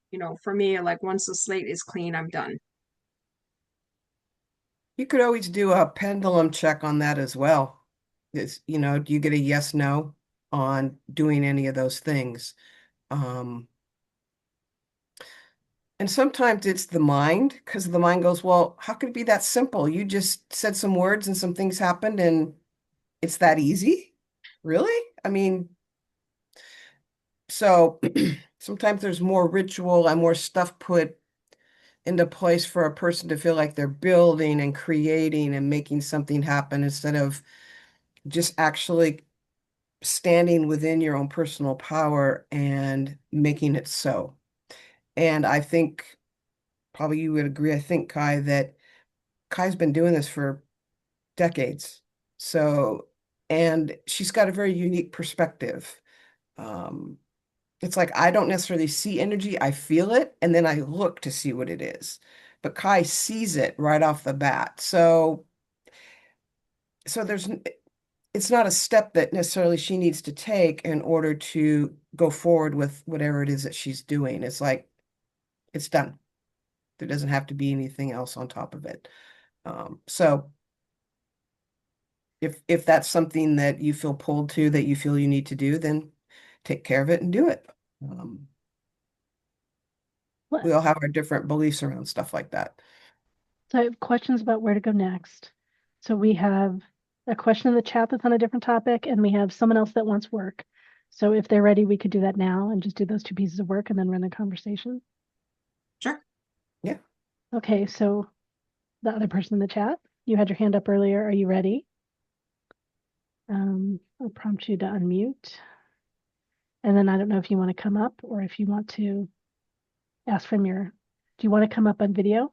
for me, like once the slate is clean, I'm done. You could always do a pendulum check on that as well. Do you get a yes, no on doing any of those things? Um, and sometimes it's the mind, because the mind goes, well, how could it be that simple? You just said some words and some things happened and it's that easy? Really? I mean, so sometimes there's more ritual and more stuff put into place for a person to feel like they're building and creating and making something happen instead of just actually standing within your own personal power and making it so. And I think probably you would agree, I think, Kai, that Kai's been doing this for decades. So, and she's got a very unique perspective. Um, it's like I don't necessarily see energy, I feel it, and then I look to see what it is. But Kai sees it right off the bat. So it's not a step that necessarily she needs to take in order to go forward with whatever it is that she's doing. It's like it's done. There doesn't have to be anything else on top of it. So if that's something that you feel pulled to, that you feel you need to do, then take care of it and do it. Um, What- we all have our different beliefs around stuff like that. So I have questions about where to go next. So we have a question in the chat that's on a different topic, and we have someone else that wants work. So if they're ready, we could do that now and just do those two pieces of work and then run a conversation. Sure. Yeah. Okay, so the other person in the chat, you had your hand up earlier. Are you ready? I'll prompt you to unmute. And then I don't know if you want to come up or if you want to ask from do you want to come up on video?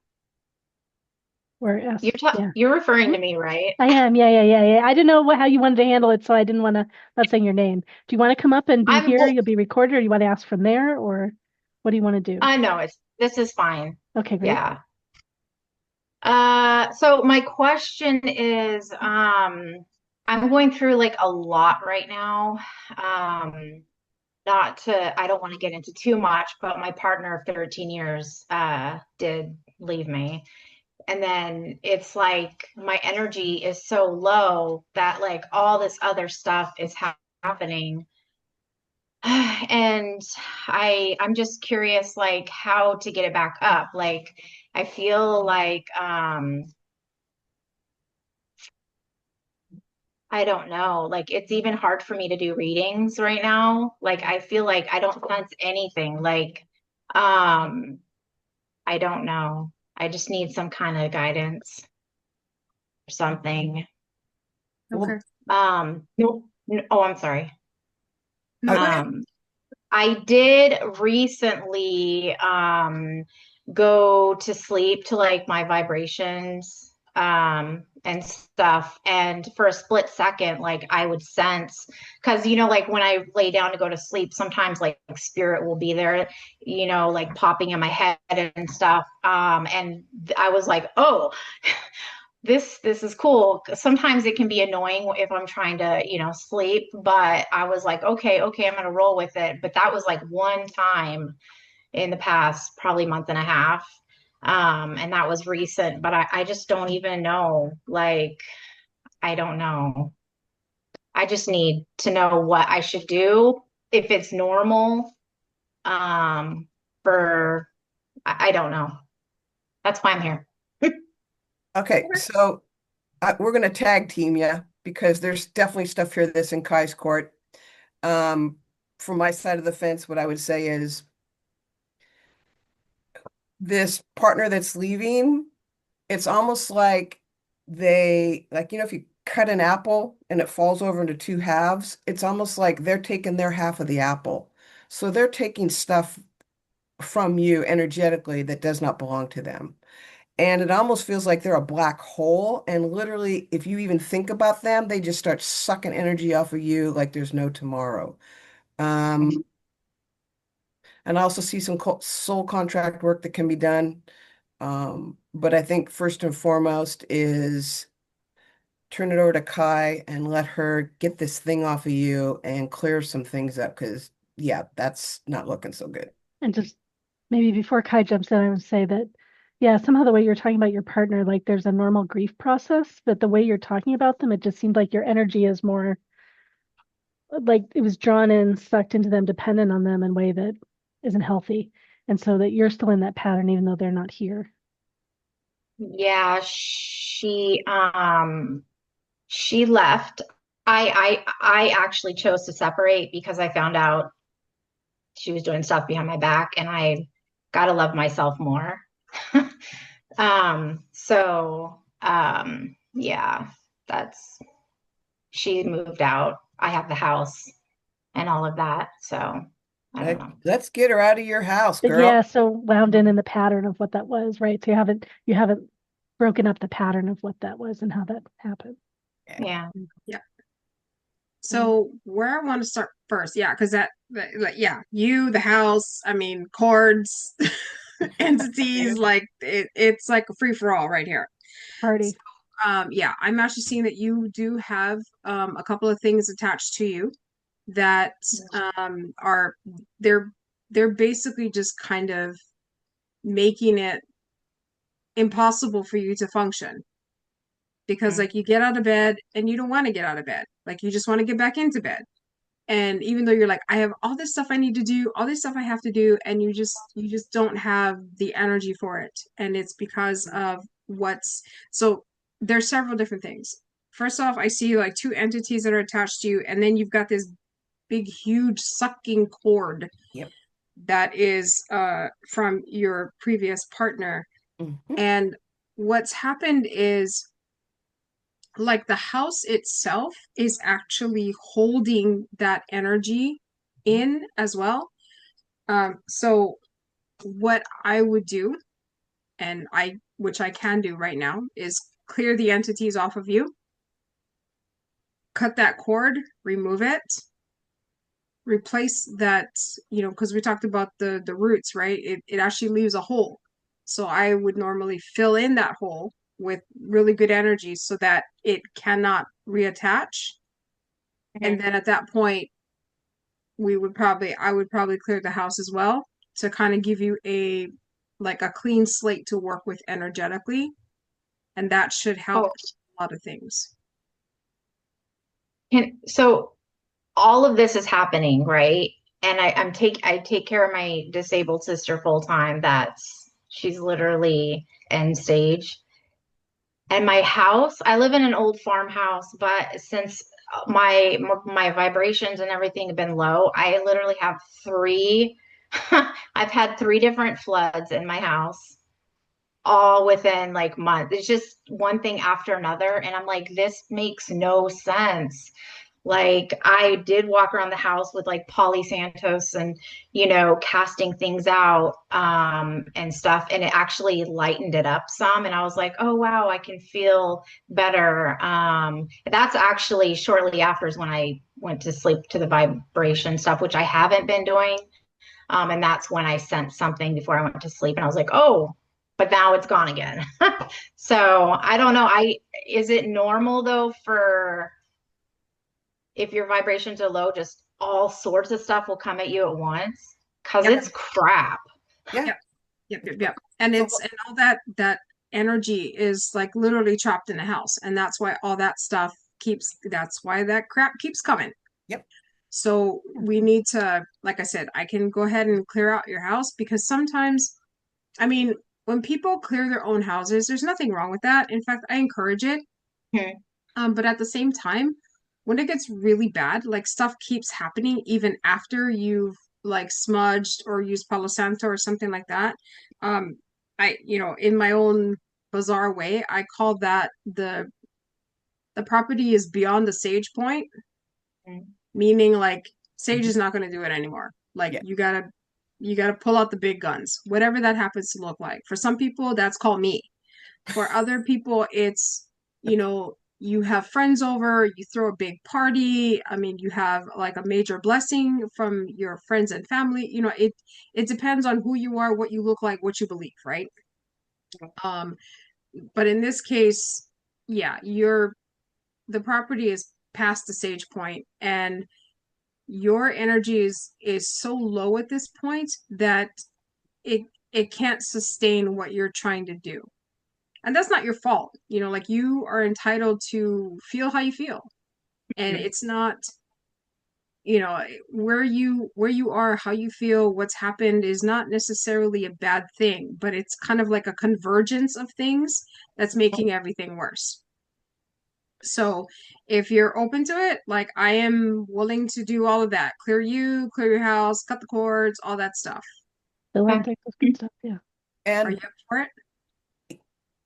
Or ask, yeah. You're referring to me, right? I am, yeah. I didn't know how you wanted to handle it, so I didn't want to, not saying your name. Do you want to come up and be here? You'll be recorded, or you want to ask from there, or what do you want to do? I know this is fine. Okay, great. Yeah. So my question is, I'm going through like a lot right now. I don't want to get into too much, but my partner of 13 years, did leave me. And then it's like my energy is so low that like all this other stuff is happening. And I'm just curious like how to get it back up. Like I feel like I don't know, like it's even hard for me to do readings right now. Like I feel like I don't sense anything. Like I don't know. I just need some kind of guidance or something. Okay. No, oh, I'm sorry. No, go ahead. I did recently go to sleep to like my vibrations and stuff, and for a split second like I would sense, because like when I lay down to go to sleep sometimes like spirit will be there, like popping in my head and stuff, and I was like, oh, this is cool. Sometimes it can be annoying if I'm trying to, sleep, but I was like, okay, I'm gonna roll with it. But that was like one time in the past, probably month and a half. And that was recent, but I just don't even know. Like, I don't know. I just need to know what I should do if it's normal. For I don't know. That's why I'm here. Okay, so we're going to tag team you because there's definitely stuff here that's in Kai's court. From my side of the fence, what I would say is this partner that's leaving, it's almost like if you cut an apple and it falls over into two halves, it's almost like they're taking their half of the apple. So they're taking stuff from you energetically that does not belong to them. And it almost feels like they're a black hole. And literally, if you even think about them, they just start sucking energy off of you like there's no tomorrow. And I also see some soul contract work that can be done. But I think first and foremost is turn it over to Kai and let her get this thing off of you and clear some things up because, yeah, that's not looking so good. And just maybe before Kai jumps in, I would say that, yeah, somehow the way you're talking about your partner, like there's a normal grief process, but the way you're talking about them, it just seemed like your energy is more like it was drawn in, sucked into them, dependent on them in a way that isn't healthy. And so that you're still in that pattern, even though they're not here. Yeah, she left. I actually chose to separate because I found out she was doing stuff behind my back, and I gotta love myself more. Yeah, she moved out. I have the house and all of that. So I don't know. Let's get her out of your house, girl. Yeah, so wound in the pattern of what that was, right? So you haven't broken up the pattern of what that was and how that happened. Yeah. So where I want to start first, yeah, because you, the house, I mean, chords, entities, like it's like a free for all right here. Party. Yeah, I'm actually seeing that you do have a couple of things attached to you that are they're basically just kind of making it impossible for you to function because like you get out of bed and you don't want to get out of bed, like you just want to get back into bed. And even though you're like, I have all this stuff I need to do, all this stuff I have to do, and you just don't have the energy for it. And it's because of so there's several different things. First off, I see like two entities that are attached to you, and then you've got this big, huge sucking cord Yep. that is from your previous partner. Mhm. And what's happened is like the house itself is actually holding that energy in as well. So what I would do, and which I can do right now, is clear the entities off of you, cut that cord, remove it, replace that, because we talked about the roots, right? It actually leaves a hole. So I would normally fill in that hole with really good energy so that it cannot reattach. And then at that point, I would probably clear the house as well to kind of give you a clean slate to work with energetically. And that should help Oh, a lot of things. so all of this is happening, right? And I take care of my disabled sister full time. She's literally end stage. And my house, I live in an old farmhouse, but since my vibrations and everything have been low, I literally have three. I've had three different floods in my house, all within like months. It's just one thing after another, and I'm like, this makes no sense. Like I did walk around the house with like Polly Santos and, casting things out and stuff. And it actually lightened it up some. And I was like, oh, wow, I can feel better. That's actually shortly after is when I went to sleep to the vibration stuff, which I haven't been doing. And that's when I sent something before I went to sleep. And I was like, oh, but now it's gone again. So I don't know. Is it normal though for if your vibrations are low, just all sorts of stuff will come at you at once? Because Yep. it's crap. Yeah. Yep. And and all that energy is like literally trapped in the house. And that's why all that stuff that's why that crap keeps coming. Yep. So we need to, like I said, I can go ahead and clear out your house because sometimes, I mean, when people clear their own houses, there's nothing wrong with that. In fact, I encourage it. But at the same time, when it gets really bad, like stuff keeps happening even after you've like smudged or used Palo Santo or something like that. In my own bizarre way, I call that the property is beyond the sage point, meaning like sage is not going to do it anymore. Like Yeah. you gotta pull out the big guns, whatever that happens to look like. For some people, that's called me. For other people, it's, you have friends over, you throw a big party. I mean, you have like a major blessing from your friends and family. It depends on who you are, what you look like, what you believe, right? But in this case, yeah, the property is past the sage point, and your energy is so low at this point that it can't sustain what you're trying to do. And that's not your fault. Like you are entitled to feel how you feel. And it's not, where you are, how you feel, what's happened is not necessarily a bad thing, but it's kind of like a convergence of things that's making everything worse. So if you're open to it, like I am willing to do all of that. Clear your house, cut the cords, all that stuff. Fill in things, good stuff. Yeah. Are you And up for it?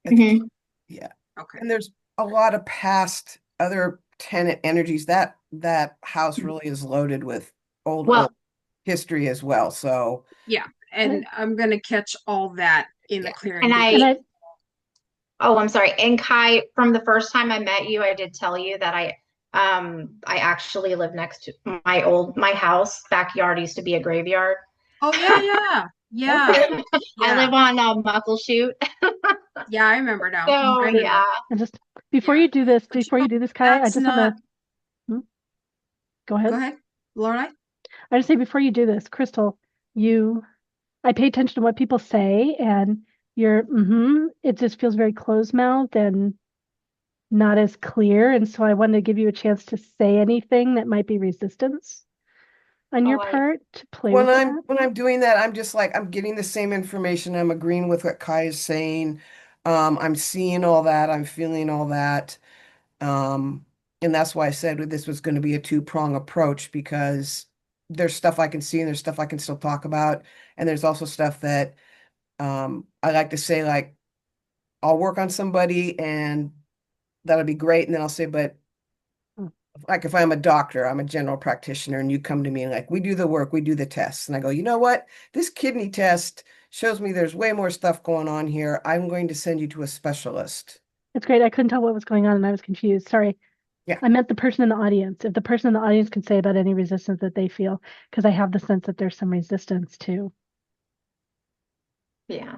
I think, yeah. Okay. And there's a lot of past other tenant energies. That house really is loaded with old. Well, history as well. So Yeah, and I'm gonna catch all that in the Yeah. clearing. And And I, oh, I'm sorry. And Kai, from the first time I met you, I did tell you that I actually live next to my house backyard used to be a graveyard. Oh yeah, yeah, okay. yeah, I yeah, live on Muckleshoot. yeah. I remember now. So I remember. yeah. and just Yeah, but before you do this, Kai, I that's just want not. to go Go ahead. ahead, Laura. I just say before you do this, Crystal, I pay attention to what people say, and it just feels very closed mouthed and not as clear. And so I wanted to give you a chance to say anything that might be resistance on your Oh, I part to play with that. When I'm doing that, I'm just like I'm getting the same information. I'm agreeing with what Kai is saying. I'm seeing all that. I'm feeling all that. Um, and that's why I said this was going to be a two-prong approach because there's stuff I can see and there's stuff I can still talk about. And there's also stuff that I like to say, like, I'll work on somebody and that'll be great. And then I'll say, but Mm. like if I'm a doctor, I'm a general practitioner, and you come to me and like, we do the work, we do the tests. And I go, you know what? This kidney test shows me there's way more stuff going on here. I'm going to send you to a specialist. It's great. I couldn't tell what was going on and I was confused. Sorry. Yeah. I meant the person in the audience. If the person in the audience can say about any resistance that they feel, because I have the sense that there's some resistance too. yeah.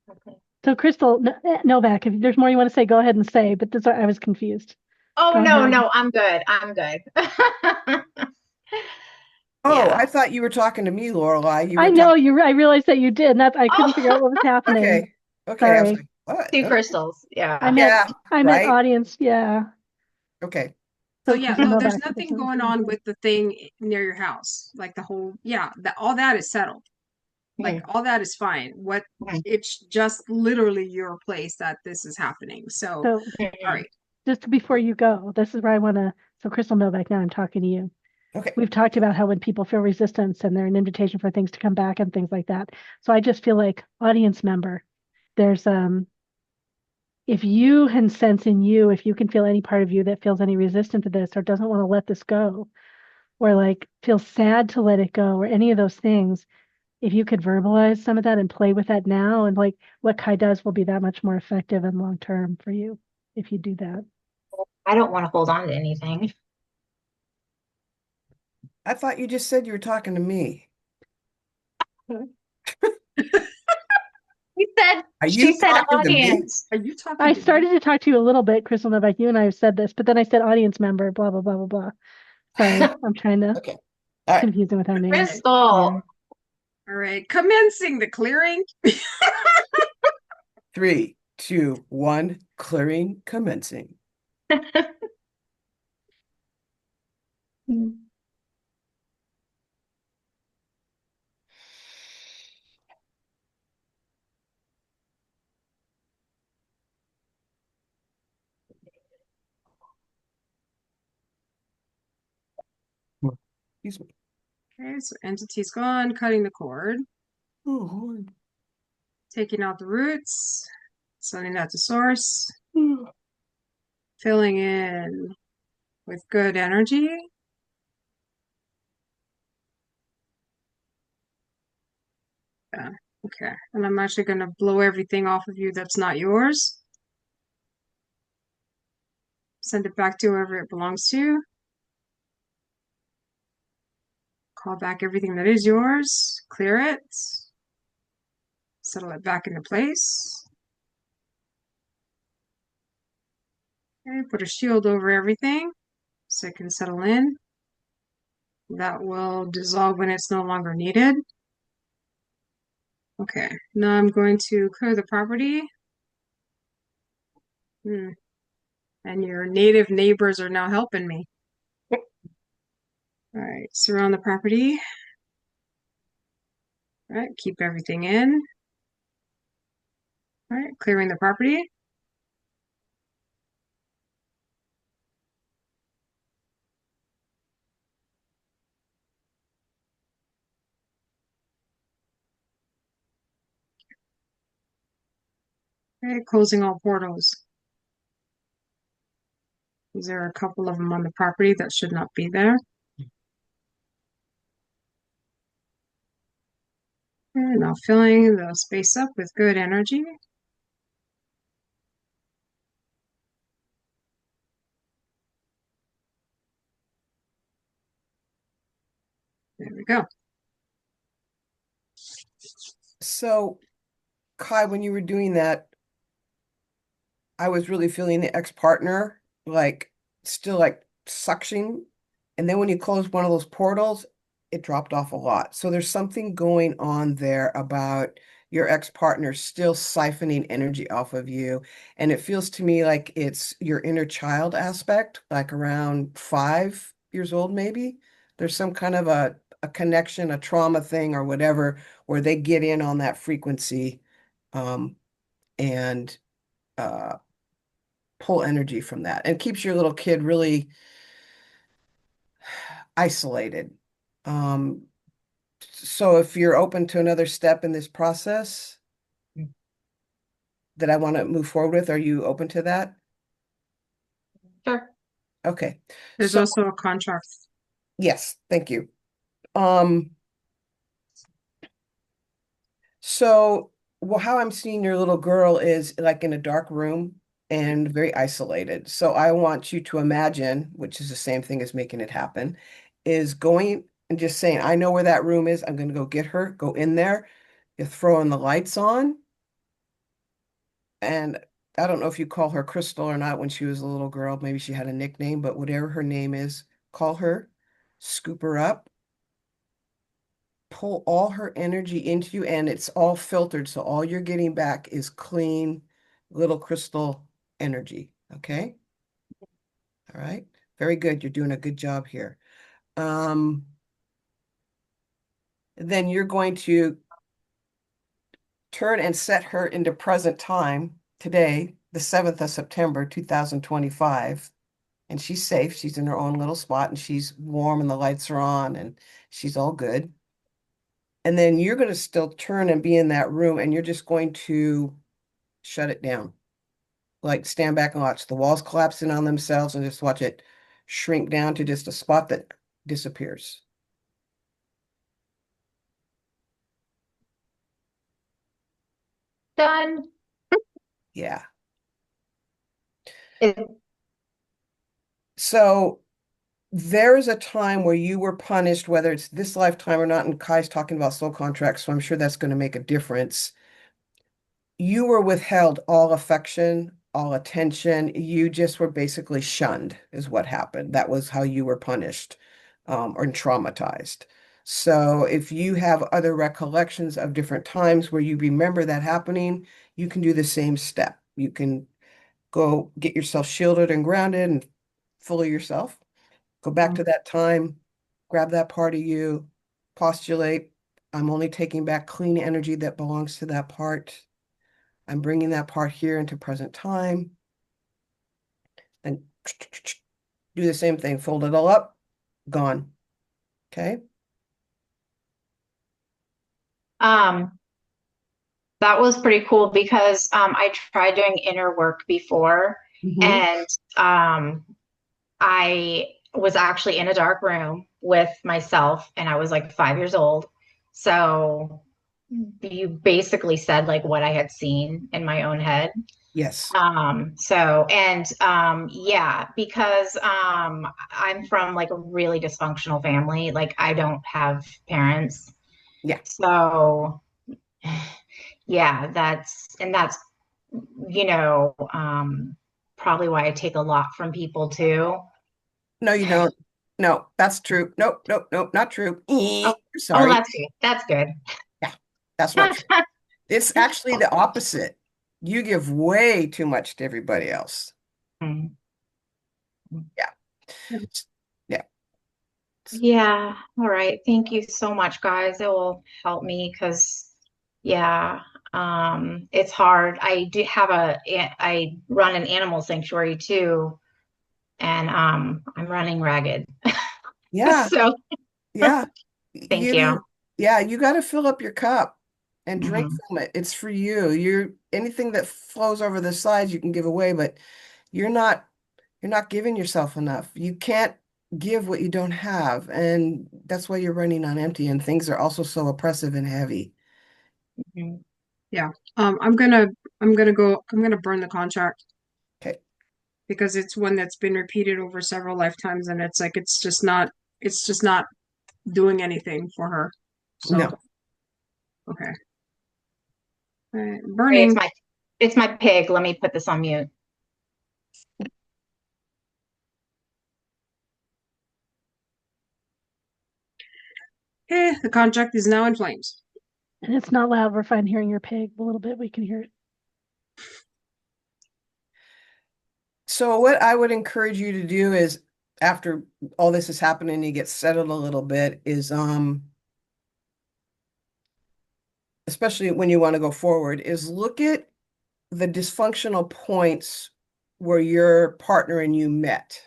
Okay. So Crystal, Novak, if there's more you want to say, go ahead and say, but I was confused. Oh Go no, ahead. no, I'm good. I'm good. Oh, Yeah. I thought you were talking to me, Lorelai. You I were know talking. I realized that you did, and that I couldn't figure out Oh, what was happening. Okay. Okay. I was Sorry. like, what? two Okay. crystals. I Yeah. meant Yeah. I meant Right. audience, yeah. Okay. So So yeah, Crystal no, there's Novak, if there's nothing going anything. on with the thing near your house. Like the whole, yeah, that all that is settled. Like all that is fine. What Mhm. it's just literally your place that this is happening. So, So all Mhm. right. just before you go, this is where I want to. So Crystal Novak, now I'm talking to you. Okay. We've talked about how when people feel resistance and they're an invitation for things to come back and things like that. So I just feel like audience member, there's if you can sense in you, if you can feel any part of you that feels any resistance to this or doesn't want to let this go, or like feels sad to let it go, or any of those things, if you could verbalize some of that and play with that now, and like what Kai does will be that much more effective and long term for you if you do that. I don't want to hold on to anything. I thought you just said you were talking to me. Are She you said talking to me? audience. Are you talking I to me? started to talk to you a little bit, Crystal Novak. You and I have said this, but then I said audience member, blah blah blah blah blah. Sorry, I'm trying to Okay. All right. confuse it with our names. Okay. Crystal. All right. Commencing the clearing. 3, 2, 1. Clearing commencing. Excuse me. Okay, so entity's gone, cutting the cord, Oh, taking out the roots, sending that to source, Lord. filling in with good energy. Yeah, okay. And I'm actually going to blow everything off of you that's not yours. Send it back to whoever it belongs to. Call back everything that is yours. Clear it. Settle it back into place. Okay, put a shield over everything so it can settle in. That will dissolve when it's no longer needed. Okay, now I'm going to clear the property. And your native neighbors are now helping me. All right, surround the property. All right, keep everything in. All right, clearing the property. Okay, closing all portals. There are a couple of them on the property that should not be there. now filling the space up with good energy. There we go. So, Kai, when you were doing that, I was really feeling the ex-partner like still like suction. And then when you close one of those portals, it dropped off a lot. So there's something going on there about your ex-partner still siphoning energy off of you. And it feels to me like it's your inner child aspect, like around 5 years old, maybe. There's some kind of a connection, a trauma thing or whatever, where they get in on that frequency and uh pull energy from that and keeps your little kid really isolated. Um, so if you're open to another step in this process that I want to move forward with, are you open to that? Sure. Okay. There's So also a contract. yes, thank you. Um, so well, how I'm seeing your little girl is like in a dark room and very isolated. So I want you to imagine, which is the same thing as making it happen, is going and just saying, I know where that room is. I'm going to go get her, go in there. You're throwing the lights on. And I don't know if you call her Crystal or not when she was a little girl. Maybe she had a nickname, but whatever her name is, call her, scoop her up, pull all her energy into you, and it's all filtered. So all you're getting back is clean little crystal energy. Okay. All right. Very good. You're doing a good job here. Um, then you're going to turn and set her into present time today, the 7th of September, 2025. And she's safe. She's in her own little spot and she's warm and the lights are on and she's all good. And then you're going to still turn and be in that room and you're just going to shut it down. Like stand back and watch the walls collapse in on themselves and just watch it shrink down to just a spot that disappears. Done. Yeah. It, So there is a time where you were punished, whether it's this lifetime or not, and Kai's talking about soul contracts, so I'm sure that's going to make a difference. You were withheld all affection, all attention. You just were basically shunned, is what happened. That was how you were punished or traumatized. So if you have other recollections of different times where you remember that happening, you can do the same step. You can go get yourself shielded and grounded and full of yourself. Go back to that time, grab that part of you, postulate. I'm only taking back clean energy that belongs to that part. I'm bringing that part here into present time. And do the same thing. Fold it all up, gone. Okay. um, that was pretty cool because I tried doing inner work before, Mhm. and I was actually in a dark room with myself, and I was like 5 years old. So you basically said like what I had seen in my own head. Yes. Yeah, because I'm from like a really dysfunctional family. Like I don't have parents. Yeah. So yeah, that's probably why I take a lot from people too. No, you don't. No, that's true. Nope, nope, nope, not true. Oh, oh, Sorry. that's good. That's good. Yeah, that's not true. It's actually the opposite. You give way too much to everybody else. Mm. Yeah. Yeah. Yeah. All right. Thank you so much, guys. It will help me because, yeah, it's hard. I run an animal sanctuary too, and I'm running ragged. Yeah. So Yeah. thank you. Yeah, you got to fill up your cup and drink Mhm. from it. It's for you. You're anything that flows over the sides you can give away, but you're not you're not giving yourself enough. You can't give what you don't have, and that's why you're running on empty and things are also so oppressive and heavy. Mhm. Yeah. I'm gonna burn the contract Okay. because it's one that's been repeated over several lifetimes and it's like it's just not doing anything for her. So, No. okay. All right. Sorry, Burning. it's my pig. Let me put this on mute. The contract is now in flames. And it's not loud. We're fine hearing your pig. A little bit, we can hear it. So what I would encourage you to do is after all this has happened and you get settled a little bit is especially when you want to go forward, is look at the dysfunctional points where your partner and you met,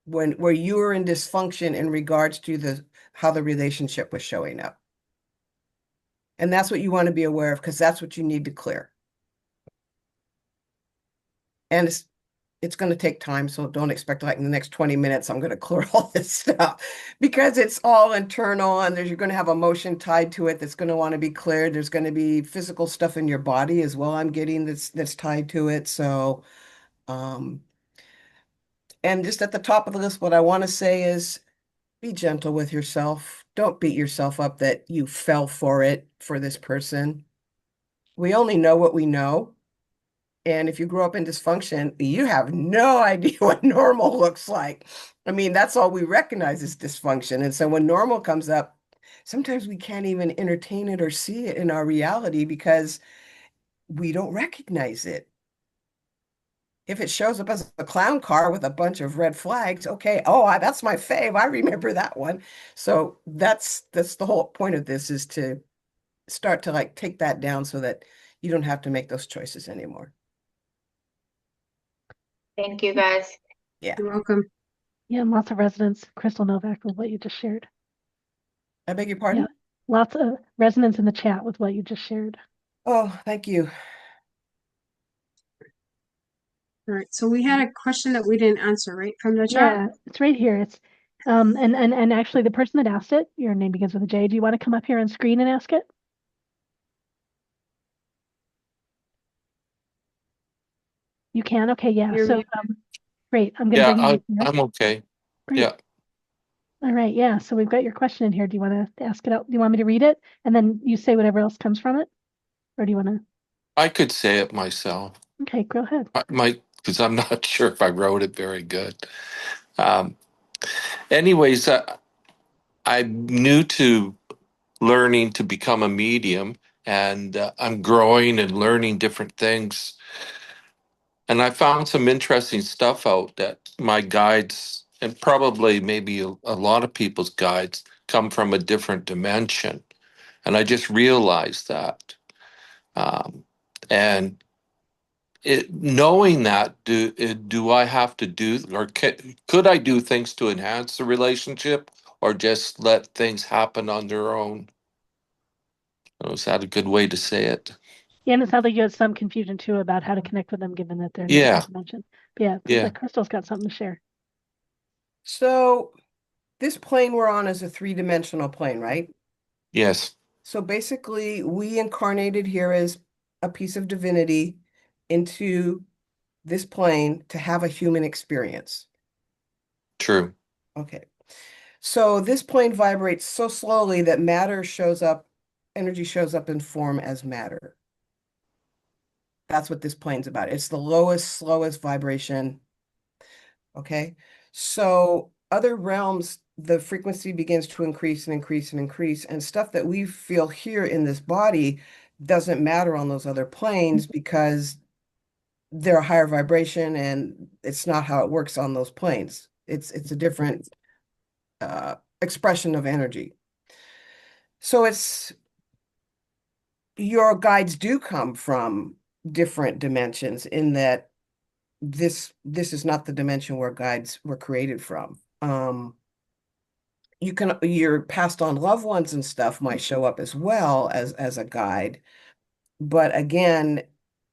where you were in dysfunction in regards to the how the relationship was showing up. And that's what you want to be aware of because that's what you need to clear. And it's going to take time, so don't expect like in the next 20 minutes I'm going to clear all this stuff because it's all internal and you're going to have emotion tied to it that's going to want to be cleared. There's going to be physical stuff in your body as well I'm getting that's tied to it. So and just at the top of the list, what I want to say is be gentle with yourself. Don't beat yourself up that you fell for it for this person. We only know what we know. And if you grow up in dysfunction, you have no idea what normal looks like. I mean, that's all we recognize is dysfunction. And so when normal comes up, sometimes we can't even entertain it or see it in our reality because we don't recognize it. If it shows up as a clown car with a bunch of red flags, okay, that's my fave. I remember that one. So that's the whole point of this is to start to like take that down so that you don't have to make those choices anymore. Thank you, guys. Yeah. You're welcome. Yeah, and lots of resonance, Crystal Novak, with what you just shared. I beg your Yeah, pardon? lots of resonance in the chat with what you just shared. Oh, thank you. All right. So we had a question that we didn't answer, right, from the chat? Yeah, it's right here. It's and actually the person that asked it, your name begins with a J. Do you want to come up here on screen and ask it? You can? Okay, yeah. You're So great. I'm gonna Yeah, bring you here. I'm okay. Great. Yeah, All right, yeah. So we've got your question in here. Do you want to ask it out? Do you want me to read it? And then you say whatever else comes from it? Or do you want to? I could say it myself. Okay, go ahead. Because I'm not sure if I wrote it very good. Um, anyways, I'm new to learning to become a medium, and I'm growing and learning different things. And I found some interesting stuff out that my guides, and probably maybe a lot of people's guides, come from a different dimension. And I just realized that. Um, and knowing that, do I have to do, or could I do things to enhance the relationship, or just let things happen on their own? Is that a good way to say it? Yeah, and it sounds like you had some confusion too about how to connect with them given that they're in a Yeah, different dimension. But yeah, it sounds yeah, like Crystal's got something to share. So this plane we're on is a three-dimensional plane, right? yes, So basically, we incarnated here as a piece of divinity into this plane to have a human experience. true. Okay. So this plane vibrates so slowly that matter shows up, energy shows up in form as matter. That's what this plane's about. It's the lowest, slowest vibration. Okay. So other realms, the frequency begins to increase and increase and increase, and stuff that we feel here in this body doesn't matter on those other planes because they're a higher vibration and it's not how it works on those planes. It's a different expression of energy. So it's your guides do come from different dimensions in that this is not the dimension where guides were created from. Your passed on loved ones and stuff might show up as well as a guide, but again,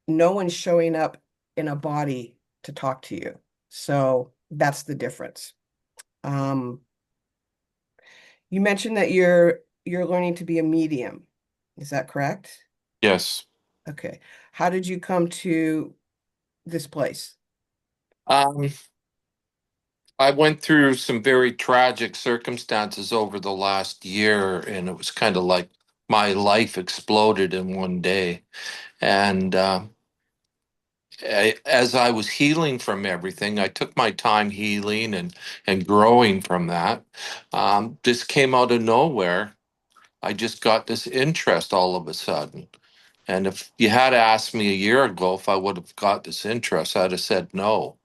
no one's showing up in a body to talk to you. So that's the difference. You mentioned that you're learning to be a medium. Is that correct? Yes. Okay. How did you come to this place? Um, I went through some very tragic circumstances over the last year, and it was kind of like my life exploded in one day. And as I was healing from everything, I took my time healing and growing from that. This came out of nowhere. I just got this interest all of a sudden. And if you had asked me a year ago if I would have got this interest, I'd have said no.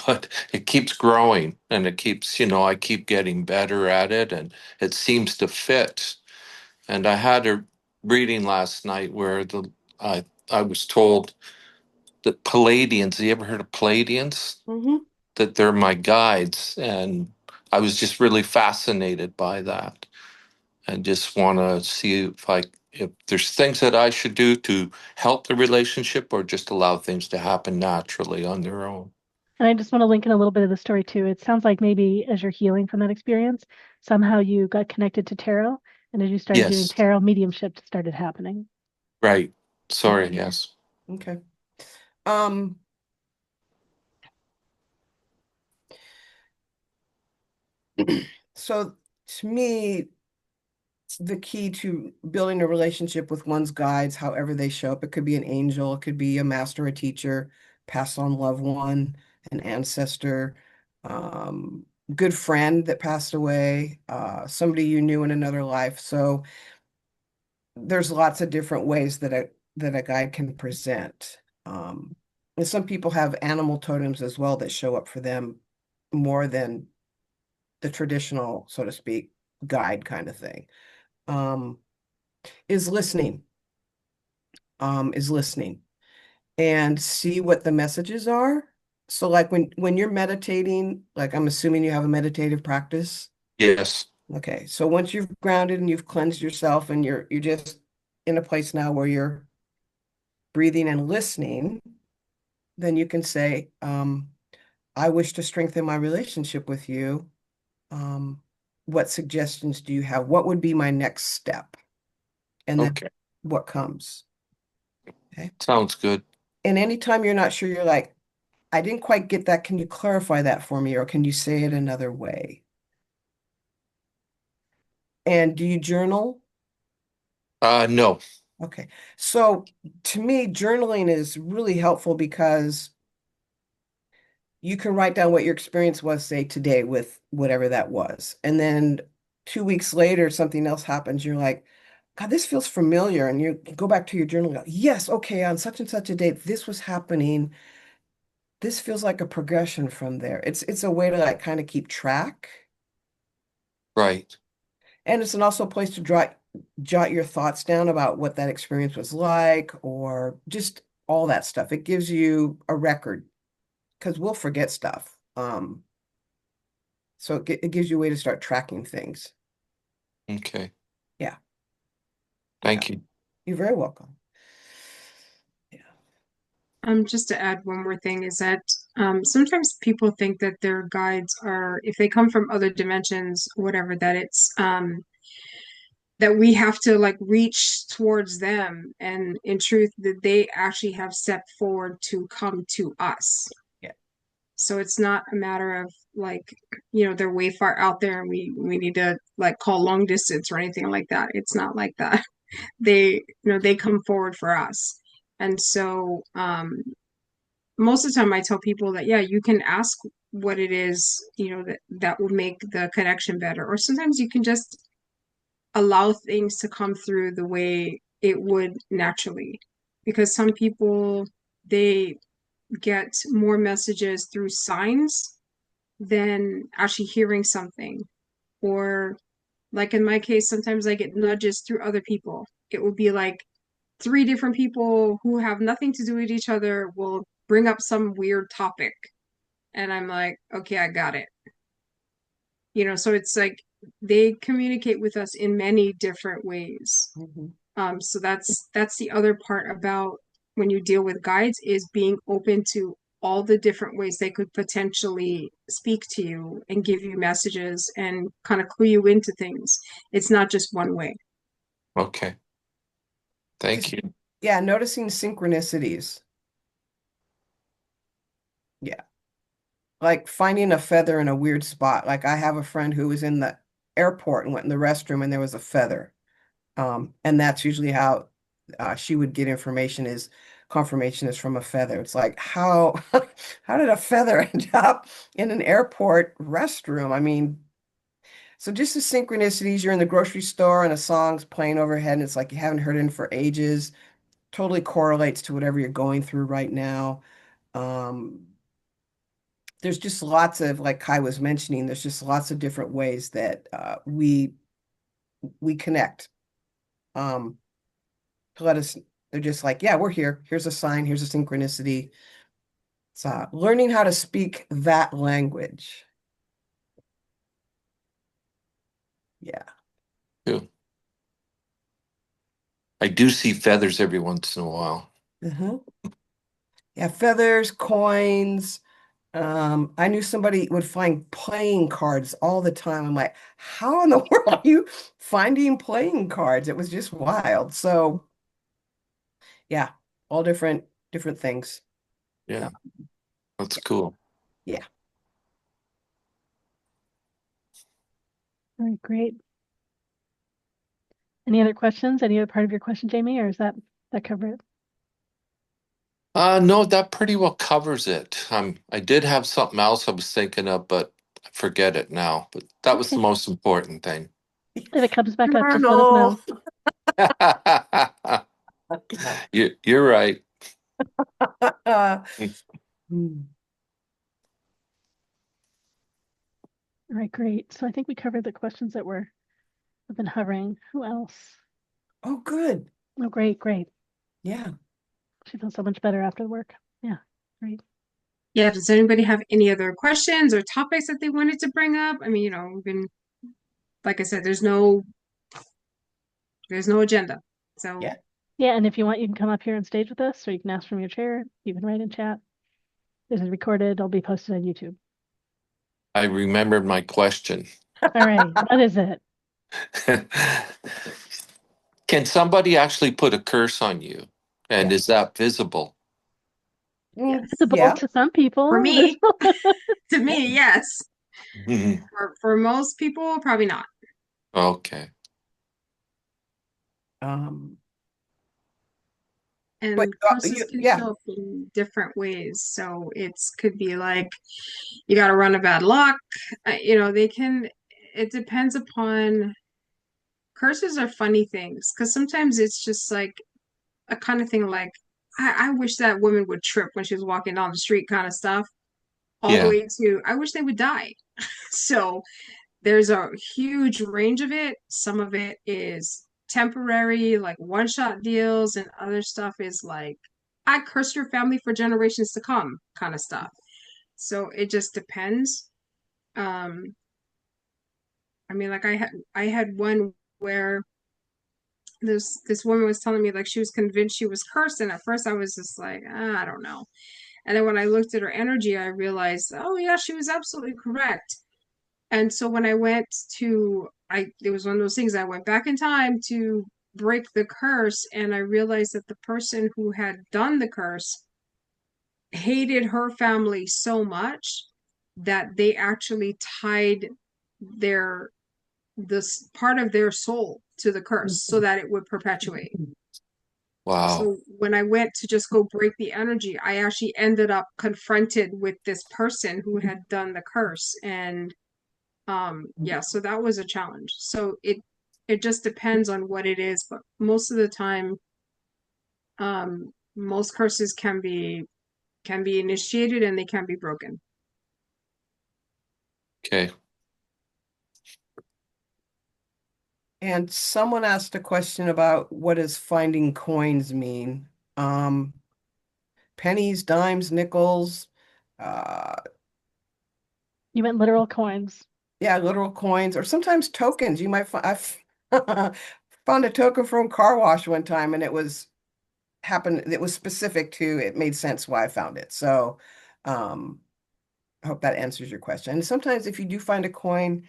But it keeps growing and it keeps, I keep getting better at it and it seems to fit. And I had a reading last night where I I was told that Palladians, you ever heard of Palladians? Mm-hmm. That they're my guides. And I was just really fascinated by that and just want to see if there's things that I should do to help the relationship or just allow things to happen naturally on their own. And I just want to link in a little bit of the story too. It sounds like maybe as you're healing from that experience, somehow you got connected to tarot. And as you started doing Yes, tarot, mediumship started happening. right. Sorry, yes. Okay. Um, so to me, the key to building a relationship with one's guides, however they show up, it could be an angel, it could be a master, a teacher, passed on loved one, an ancestor, good friend that passed away, somebody you knew in another life. So there's lots of different ways that a guide can present. And some people have animal totems as well that show up for them more than the traditional, so to speak, guide kind of thing. Um, is listening, is listening and see what the messages are. So like when you're meditating, like I'm assuming you have a meditative practice. Yes. Okay. So once you've grounded and you've cleansed yourself and you're just in a place now where you're breathing and listening, then you can say, I wish to strengthen my relationship with you. Um, what suggestions do you have? What would be my next step? And then Okay. what comes? Okay. Sounds good. And anytime you're not sure, you're like, I didn't quite get that. Can you clarify that for me? Or can you say it another way? And do you journal? No. Okay. So to me, journaling is really helpful because you can write down what your experience was, say, today with whatever that was. And then 2 weeks later, something else happens. You're like, God, this feels familiar. And you go back to your journal and go, yes, okay, on such and such a date, this was happening. This feels like a progression from there. It's a way to like kind of keep track. Right. And it's also a place to jot your thoughts down about what that experience was like, or just all that stuff. It gives you a record because we'll forget stuff. So it gives you a way to start tracking things. Okay. Yeah. Yeah. Thank you. You're very welcome. Yeah. Just to add one more thing is that sometimes people think that their guides are, if they come from other dimensions, whatever, that it's that we have to like reach towards them, and in truth, that they actually have stepped forward to come to us. Yeah. So it's not a matter of like, they're way far out there and we need to like call long distance or anything like that. It's not like that. They come forward for us. And so most of the time I tell people that, yeah, you can ask what it is, that will make the connection better. Or sometimes you can just allow things to come through the way it would naturally. Because some people, they get more messages through signs than actually hearing something. Or like in my case, sometimes I get nudges through other people. It will be like three different people who have nothing to do with each other will bring up some weird topic. And I'm like, okay, I got it. So it's like they communicate with us in many different ways. Mhm. So that's the other part about when you deal with guides, is being open to all the different ways they could potentially speak to you and give you messages and kind of clue you into things. It's not just one way. Okay. Thank Just you. Yeah, noticing synchronicities. Yeah. Like finding a feather in a weird spot. Like I have a friend who was in the airport and went in the restroom and there was a feather. And that's usually how she would get information is confirmation is from a feather. It's like how how did a feather end up in an airport restroom? I mean, so just the synchronicities, you're in the grocery store and a song's playing overhead and it's like you haven't heard it for ages, totally correlates to whatever you're going through right now. Um, there's just lots of, like Kai was mentioning, there's just lots of different ways that we connect. Um, to let us, they're just like, yeah, we're here. Here's a sign, here's a synchronicity. It's learning how to speak that language. Yeah. Too. I do see feathers every once in a while. Uh-huh. Yeah, feathers, coins. I knew somebody would find playing cards all the time. I'm like, how in the world are you finding playing cards? It was just wild. So yeah, all different things. Yeah, that's cool. Yeah. All right, great. Any other questions? Any other part of your question, Jamie, or is that cover it? No, that pretty well covers it. I did have something else I was thinking of, but I forget it now. But that was the Okay. most important thing. If it comes back up, just let us know. You're right. Hmm. All right, great. So I think we covered the questions that have been hovering. Who else? Oh, good. Oh, great, great. Yeah. She feels so much better after the work. Yeah, great. Yeah, does anybody have any other questions or topics that they wanted to bring up? I mean, we've been, like I said, there's no agenda. So Yeah. Yeah, and if you want, you can come up here and stage with us, or you can ask from your chair. You can write in chat. This is recorded. It'll be posted on YouTube. I remembered my question. All right, what is it? Can somebody actually put a curse on you? And Yeah. is that visible? Mm, Visible yeah. to some people. for me, to me, yes. Mhm. For most people, probably not. Okay. Um, but And curses can yeah. show up in different ways. So it's could be like you got to run a bad luck. It depends upon curses are funny things because sometimes it's just like a kind of thing like, I wish that woman would trip when she was walking down the street kind of stuff, all the Yeah. way to, I wish they would die. So there's a huge range of it. Some of it is temporary, like one shot deals, and other stuff is like, I curse your family for generations to come kind of stuff. So it just depends. Um, I mean, like I had one where this woman was telling me like she was convinced she was cursed, and at first I was just like, I don't know. And then when I looked at her energy, I realized, oh yeah, she was absolutely correct. And so when I went to, it was one of those things, I went back in time to break the curse, and I realized that the person who had done the curse hated her family so much that they actually tied their this part of their soul to the curse so that it would perpetuate. Wow. So when I went to just go break the energy, I actually ended up confronted with this person who had done the curse. And yeah, so that was a challenge. So it just depends on what it is, but most of the time, most curses can be initiated and they can be broken. Okay. And someone asked a question about what does finding coins mean? Pennies, dimes, nickels, uh, You meant literal coins. yeah, literal coins, or sometimes tokens. You might find I found a token from car wash one time, and it was specific to it made sense why I found it. So, I hope that answers your question. And sometimes if you do find a coin,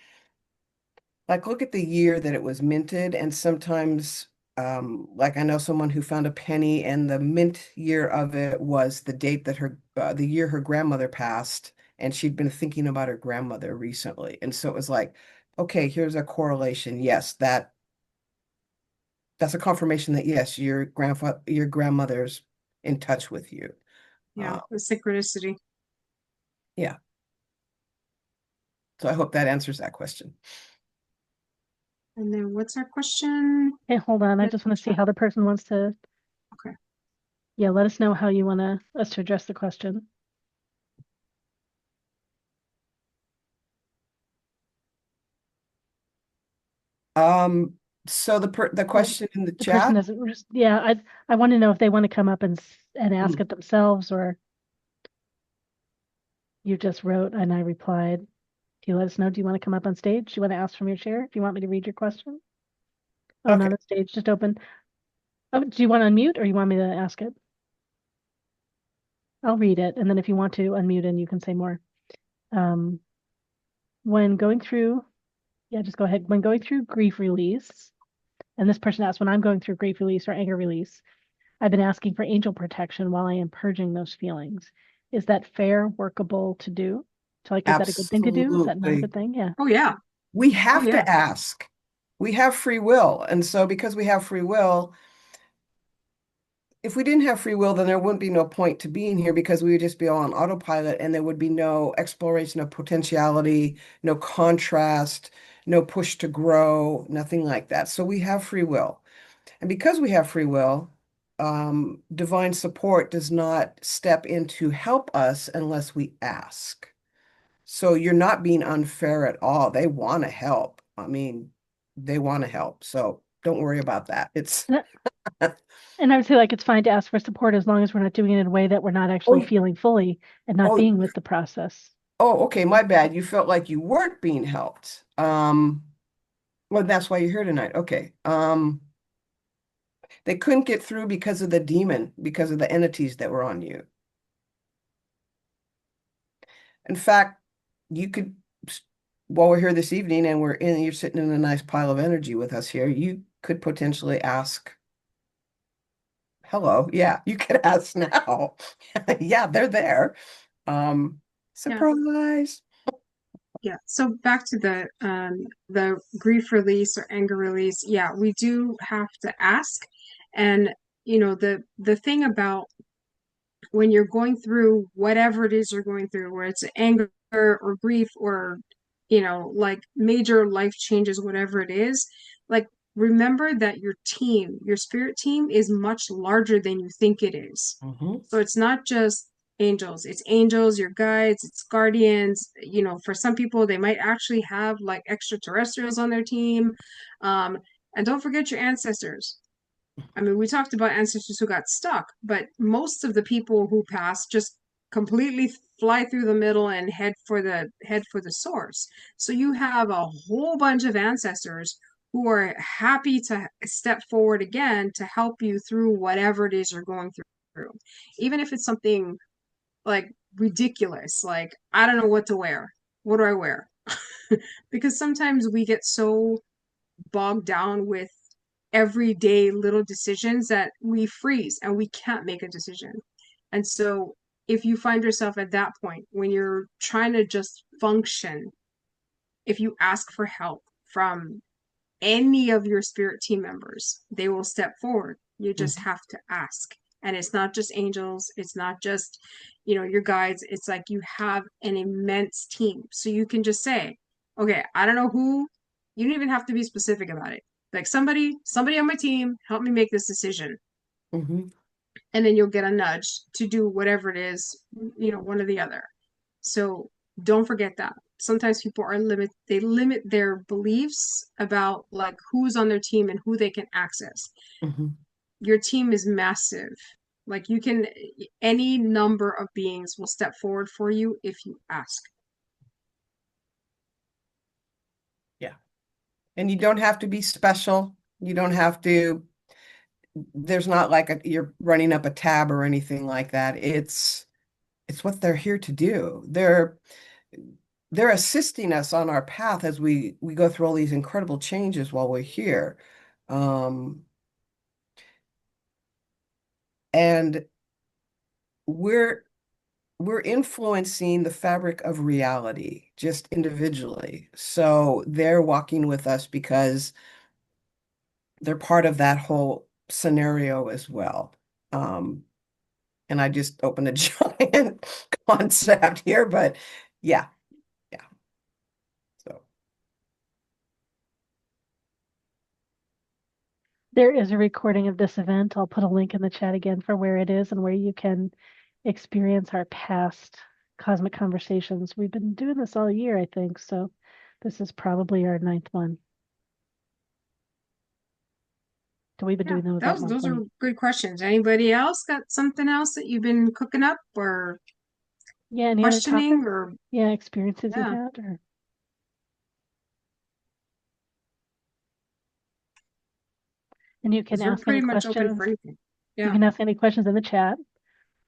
like look at the year that it was minted, and sometimes Like I know someone who found a penny and the mint year of it was the date that the year her grandmother passed, and she'd been thinking about her grandmother recently. And so it was like, okay, here's a correlation. Yes, that's a confirmation that yes, your grandmother's in touch with you. Yeah, the synchronicity. Yeah. So I hope that answers that question. And then what's our question? Okay, hold on. I just want to see how the person wants to. Okay. Yeah, let us know how you want us to address the question. So the question in the The person chat, doesn't. Yeah, I want to know if they want to come up and ask it themselves, or you just wrote and I replied. Can you let us know? Do you want to come up on stage? Do you want to ask from your chair? Do you want me to read your question? Oh, Okay. not on stage, just open. Oh, do you want to unmute or you want me to ask it? I'll read it, and then if you want to unmute and you can say more. When going through, yeah, just go ahead. When going through grief release, and this person asked, when I'm going through grief release or anger release, I've been asking for angel protection while I am purging those feelings. Is that fair, workable to do? So, like, is that a good thing to do? Is that not a absolutely. good thing? Yeah. Oh yeah. We have yeah. to ask. We have free will. And so because we have free will, if we didn't have free will, then there wouldn't be no point to being here because we would just be all on autopilot and there would be no exploration of potentiality, no contrast, no push to grow, nothing like that. So we have free will. And because we have free will, divine support does not step in to help us unless we ask. So you're not being unfair at all. They want to help. I mean, they want to help. So don't worry about that. It's And I would say, like, it's fine to ask for support as long as we're not doing it in a way that we're not actually oh, feeling fully and not oh, being with the process. oh, okay, my bad. You felt like you weren't being helped. Well, that's why you're here tonight. Okay. They couldn't get through because of the demon, because of the entities that were on you. In fact, you could, while we're here this evening and you're sitting in a nice pile of energy with us here, you could potentially ask, hello, yeah, you could ask now. Yeah, they're there. Surprise. Yeah. So back to the grief release or anger release. Yeah, we do have to ask. And the thing about when you're going through whatever it is you're going through, where it's anger or grief or like major life changes, whatever it is, like remember that your team, your spirit team is much larger than you think it is. So it's not just angels, it's angels, your guides, it's guardians. For some people, they might actually have like extraterrestrials on their team. And don't forget your ancestors. I mean, we talked about ancestors who got stuck, but most of the people who passed just completely fly through the middle and head for the source. So you have a whole bunch of ancestors who are happy to step forward again to help you through whatever it is you're going through. Even if it's something like ridiculous, like I don't know what to wear. What do I wear? Because sometimes we get so bogged down with everyday little decisions that we freeze and we can't make a decision. And so if you find yourself at that point when you're trying to just function, if you ask for help from any of your spirit team members, they will step forward. You just have to ask. And it's not just angels, it's not just, your guides. It's like you have an immense team. So you can just say, okay, I don't know who, you don't even have to be specific about it. Like somebody on my team, help me make this decision. And then you'll get a nudge to do whatever it is, one or the other. So don't forget that. Sometimes people they limit their beliefs about like who's on their team and who they can access. Your team is massive. Like any number of beings will step forward for you if you ask. Yeah. And you don't have to be special. You don't have to, there's not like you're running up a tab or anything like that. It's what they're here to do. They're assisting us on our path as we go through all these incredible changes while we're here. and we're we're influencing the fabric of reality just individually. So they're walking with us because they're part of that whole scenario as well. Um, and I just opened a giant concept here, but yeah, yeah. So There is a recording of this event. I'll put a link in the chat again for where it is and where you can experience our past cosmic conversations. We've been doing this all year, I think, so this is probably our 9th one. So we've been Yeah, doing them about those are monthly. good questions. Anybody else got something else that you've been cooking up or Yeah, any other questioning topics? or Yeah, experiences you've yeah, had or and you can because we're ask any pretty much open questions. for anything. You Yeah. can ask any questions in the chat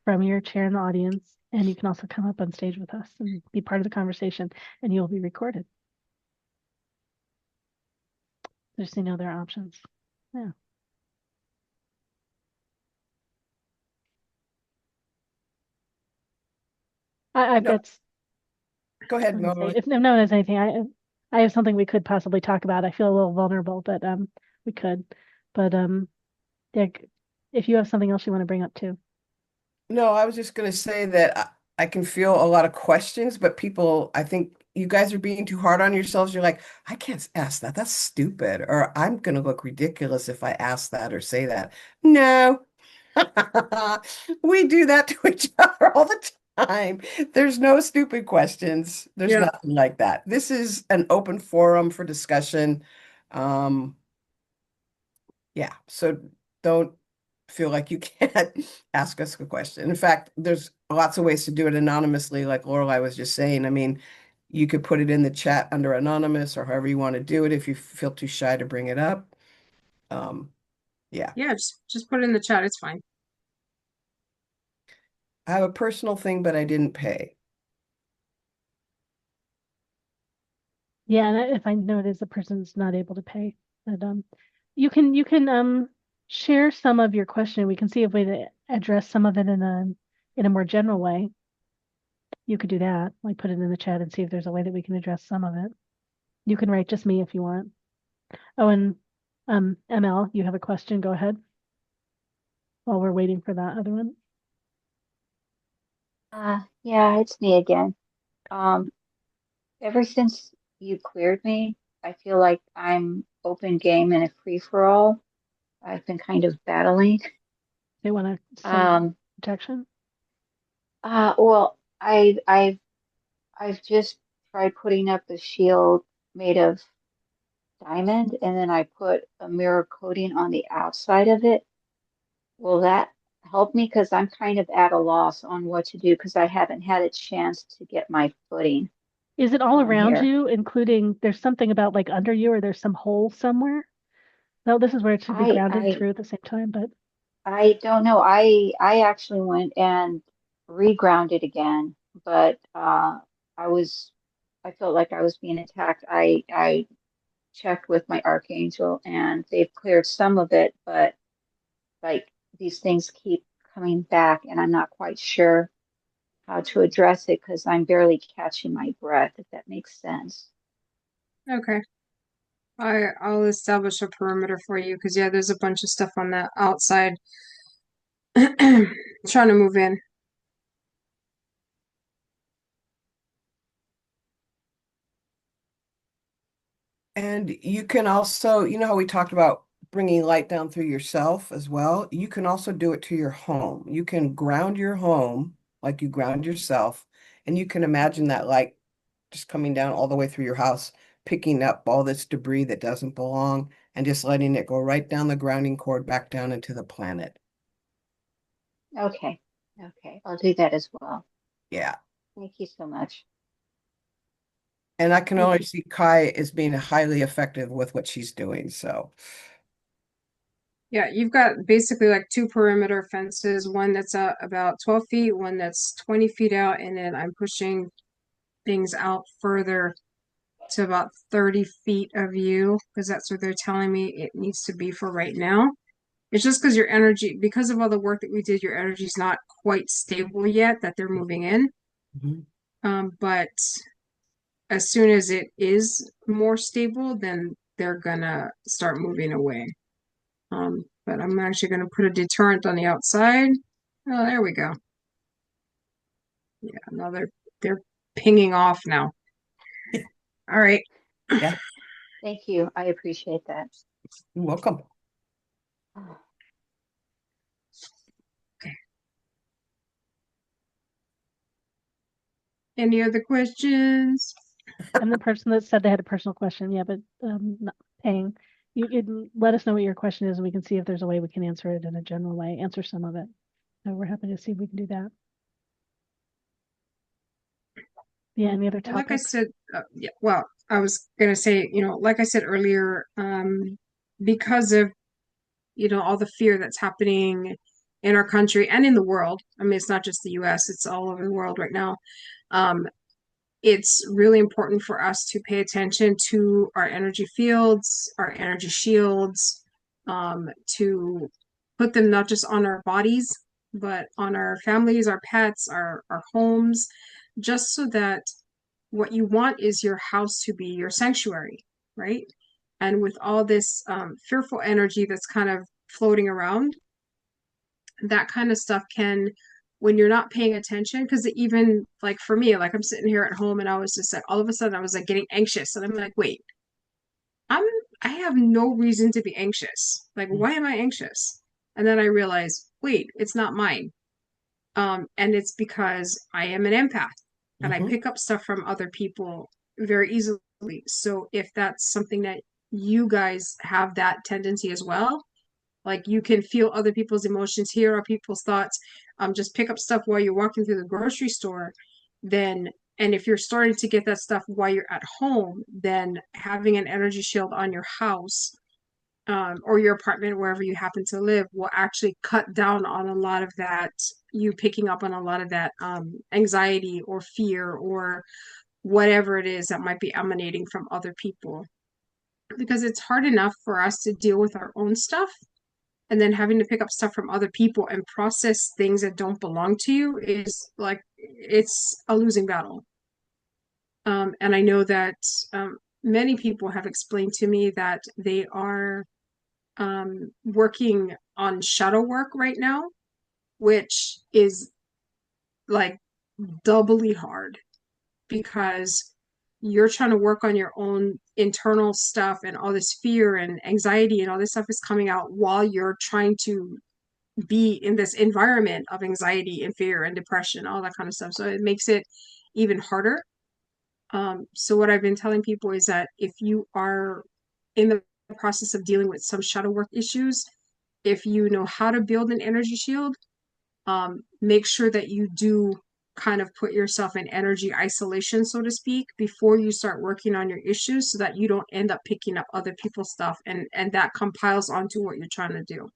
from your chair in the audience, and you can also come up on stage with us and be part of the conversation, and you'll be recorded. Just so you know there are options. Yeah. I've no, got go ahead, I was gonna say, Mo. if no one has anything, I have something we could possibly talk about. I feel a little vulnerable, but we could. But yeah, if you have something else you want to bring up too. No, I was just going to say that I can feel a lot of questions, but people, I think you guys are being too hard on yourselves. You're like, I can't ask that. That's stupid. Or I'm going to look ridiculous if I ask that or say that. No, we do that to each other all the time. There's no stupid questions. There's Yeah. nothing like that. This is an open forum for discussion. Um, yeah, so don't feel like you can't ask us a question. In fact, there's lots of ways to do it anonymously, like Lorelai was just saying. I mean, you could put it in the chat under anonymous or however you want to do it if you feel too shy to bring it up. Yeah, Yeah, just put it in the chat. It's fine. I have a personal thing, but I didn't pay. Yeah, and if I notice the person's not able to pay, but you can share some of your question. We can see if we address some of it in a more general way. You could do that, like put it in the chat and see if there's a way that we can address some of it. You can write just me if you want. Oh, and ML, you have a question, go ahead. While we're waiting for that other one. Yeah, it's me again. Um, ever since you cleared me, I feel like I'm open game in a free-for-all. I've been kind of battling. They want to send Um, protection. well, I've just tried putting up a shield made of diamond, and then I put a mirror coating on the outside of it. Will that help me? Because I'm kind of at a loss on what to do because I haven't had a chance to get my footing Is it all around here. you, including there's something about like under you or there's some hole somewhere? No, this is where it should be I grounded I through at the same time, but I don't know. I actually went and regrounded again, but I was I felt like I was being attacked. I checked with my archangel and they've cleared some of it, but like these things keep coming back and I'm not quite sure how to address it because I'm barely catching my breath, if that makes sense. Okay. I'll establish a perimeter for you because yeah, there's a bunch of stuff on the outside trying to move in. And you can also, you know how we talked about bringing light down through yourself as well? You can also do it to your home. You can ground your home like you ground yourself, and you can imagine that light just coming down all the way through your house, picking up all this debris that doesn't belong and just letting it go right down the grounding cord back down into the planet. Okay. Okay. I'll do that as well. Yeah. Thank you so much. And I can Thank only you. see Kai as being highly effective with what she's doing. So, Yeah, you've got basically like two perimeter fences, one that's about 12 feet, one that's 20 feet out, and then I'm pushing things out further to about 30 feet of you because that's what they're telling me it needs to be for right now. It's just because your energy, because of all the work that we did, your energy's not quite stable yet that they're moving in. Mhm. But as soon as it is more stable, then they're gonna start moving away. But I'm actually gonna put a deterrent on the outside. Oh, there we go. Yeah, now they're pinging off now. All right. Yeah, Thank you. I appreciate that. you're welcome. Any other questions? And the person that said they had a personal question, yeah, but not paying. You can let us know what your question is, and we can see if there's a way we can answer it in a general way, answer some of it. So we're happy to see if we can do that. Yeah, any other Like I topics? said, yeah, well, I was gonna say, like I said earlier, because of, all the fear that's happening in our country and in the world. I mean, it's not just the US, it's all over the world right now. Um, it's really important for us to pay attention to our energy fields, our energy shields, to put them not just on our bodies, but on our families, our pets, our homes, just so that what you want is your house to be your sanctuary, right? And with all this fearful energy that's kind of floating around, that kind of stuff can, when you're not paying attention, because even like for me, like I'm sitting here at home and I was just like, all of a sudden I was like getting anxious. And I'm like, wait, I'm, I have no reason to be anxious. Like, why am I anxious? And then I realized, wait, it's not mine. And it's because I am an empath and I Mhm. pick up stuff from other people very easily. So if that's something that you guys have that tendency as well, like you can feel other people's emotions, hear other people's thoughts, just pick up stuff while you're walking through the grocery store, then and if you're starting to get that stuff while you're at home, then having an energy shield on your house or your apartment, wherever you happen to live, will actually cut down on a lot of that, you picking up on a lot of that anxiety or fear or whatever it is that might be emanating from other people. Because it's hard enough for us to deal with our own stuff, and then having to pick up stuff from other people and process things that don't belong to you is like, it's a losing battle. And I know that many people have explained to me that they are working on shadow work right now, which is like doubly hard because you're trying to work on your own internal stuff, and all this fear and anxiety and all this stuff is coming out while you're trying to be in this environment of anxiety and fear and depression, all that kind of stuff. So it makes it even harder. So what I've been telling people is that if you are in the process of dealing with some shadow work issues, if you know how to build an energy shield, make sure that you do kind of put yourself in energy isolation, so to speak, before you start working on your issues, so that you don't end up picking up other people's stuff and that compiles onto what you're trying to do.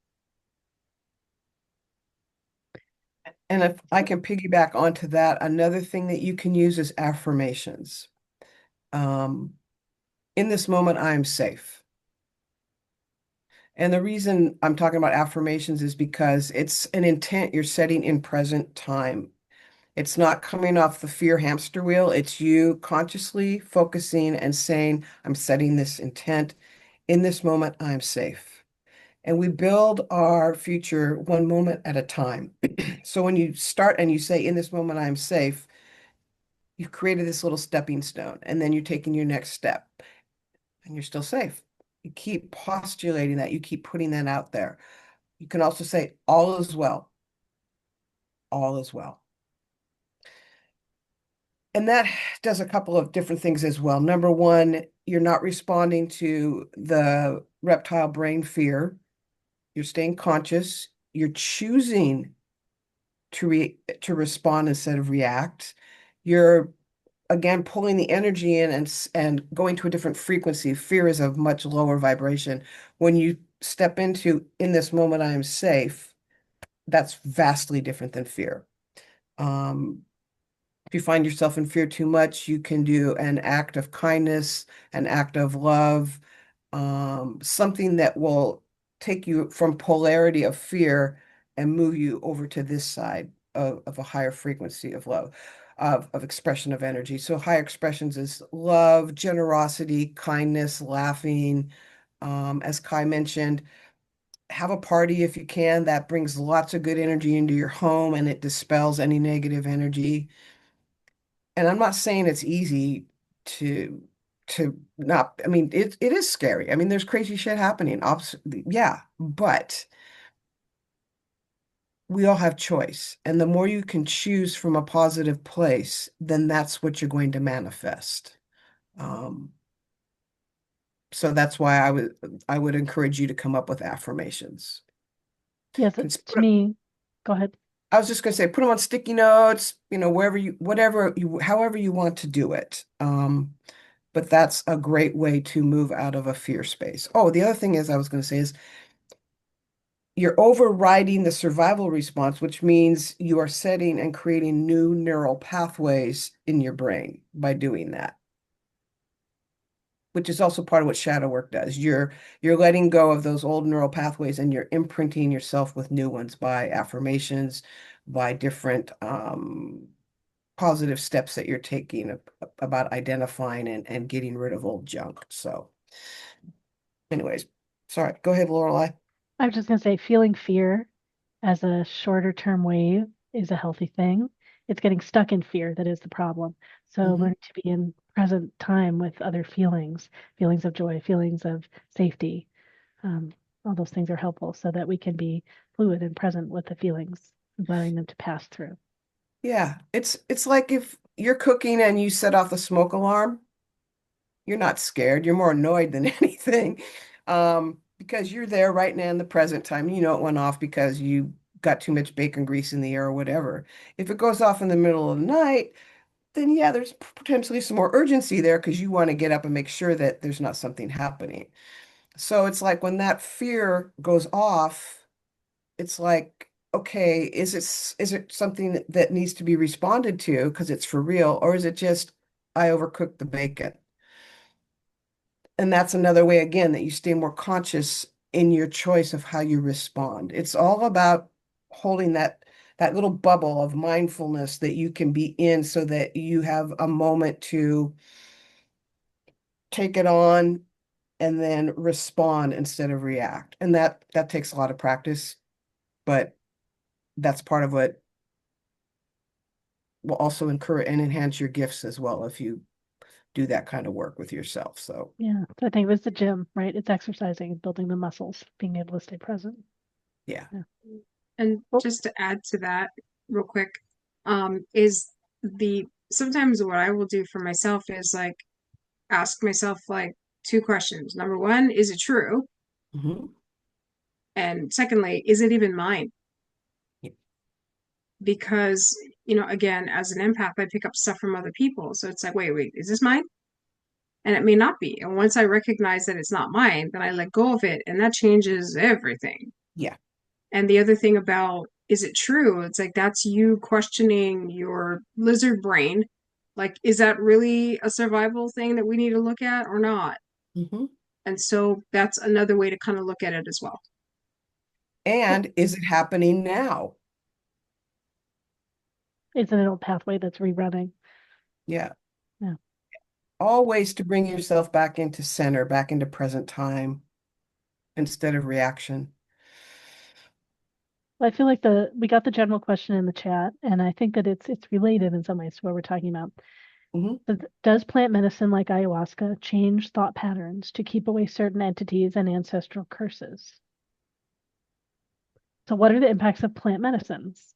And if I can piggyback onto that, another thing that you can use is affirmations. In this moment, I am safe. And the reason I'm talking about affirmations is because it's an intent you're setting in present time. It's not coming off the fear hamster wheel. It's you consciously focusing and saying, I'm setting this intent. In this moment, I'm safe. And we build our future one moment at a time. So when you start and you say, in this moment, I'm safe, you've created this little stepping stone, and then you're taking your next step, and you're still safe. You keep postulating that, you keep putting that out there. You can also say, all is well. All is well. And that does a couple of different things as well. Number one, you're not responding to the reptile brain fear. You're staying conscious. You're choosing to respond instead of react. You're again pulling the energy in and going to a different frequency. Fear is a much lower vibration. When you step into, in this moment, I am safe, that's vastly different than fear. If you find yourself in fear too much, you can do an act of kindness, an act of love, something that will take you from polarity of fear and move you over to this side of a higher frequency of love, of expression of energy. So higher expressions is love, generosity, kindness, laughing. As Kai mentioned, have a party if you can. That brings lots of good energy into your home and it dispels any negative energy. And I'm not saying it's easy to not, I mean, it is scary. I mean, there's crazy shit happening. Yeah, but we all have choice. And the more you can choose from a positive place, then that's what you're going to manifest. So that's why I would encourage you to come up with affirmations. Yes, to me, go ahead. I was just going to say, put them on sticky notes, wherever however you want to do it. But that's a great way to move out of a fear space. Oh, the other thing I was going to say is you're overriding the survival response, which means you are setting and creating new neural pathways in your brain by doing that, which is also part of what shadow work does. You're letting go of those old neural pathways and you're imprinting yourself with new ones by affirmations, by different positive steps that you're taking about identifying and getting rid of old junk. So anyways, sorry, go ahead, Laureli. I was just going to say, feeling fear as a shorter term wave is a healthy thing. It's getting stuck in fear that is the problem. So learning to be in present time with other feelings, feelings of joy, feelings of safety, all those things are helpful so that we can be fluid and present with the feelings, allowing them to pass through. Yeah, it's like if you're cooking and you set off the smoke alarm, you're not scared. You're more annoyed than anything. Because you're there right now in the present time. You know it went off because you got too much bacon grease in the air or whatever. If it goes off in the middle of the night, then yeah, there's potentially some more urgency there because you want to get up and make sure that there's not something happening. So it's like when that fear goes off, it's like, okay, is it something that needs to be responded to because it's for real, or is it just I overcooked the bacon? And that's another way, again, that you stay more conscious in your choice of how you respond. It's all about holding that little bubble of mindfulness that you can be in so that you have a moment to take it on and then respond instead of react. And that takes a lot of practice, but that's part of what will also encourage and enhance your gifts as well if you do that kind of work with yourself. So Yeah, so I think it was the gym, right? It's exercising, building the muscles, being able to stay present. yeah. And Oh. just to add to that real quick, is sometimes what I will do for myself is like ask myself like two questions. Number one, is it true? Mhm. And secondly, is it even mine? Yeah. Because, again, as an empath, I pick up stuff from other people. So it's like, wait, is this mine? And it may not be. And once I recognize that it's not mine, then I let go of it. And that changes everything. Yeah. And the other thing about, is it true? It's like, that's you questioning your lizard brain. Like, is that really a survival thing that we need to look at or not? Mhm. And so that's another way to kind of look at it as well. And is it happening now? It's an old pathway that's rerunning. Yeah. Yeah. Always to bring yourself back into center, back into present time instead of reaction. Well, I feel like we got the general question in the chat, and I think that it's related in some ways to what we're talking about. Mhm. Does plant medicine like ayahuasca change thought patterns to keep away certain entities and ancestral curses? So what are the impacts of plant medicines?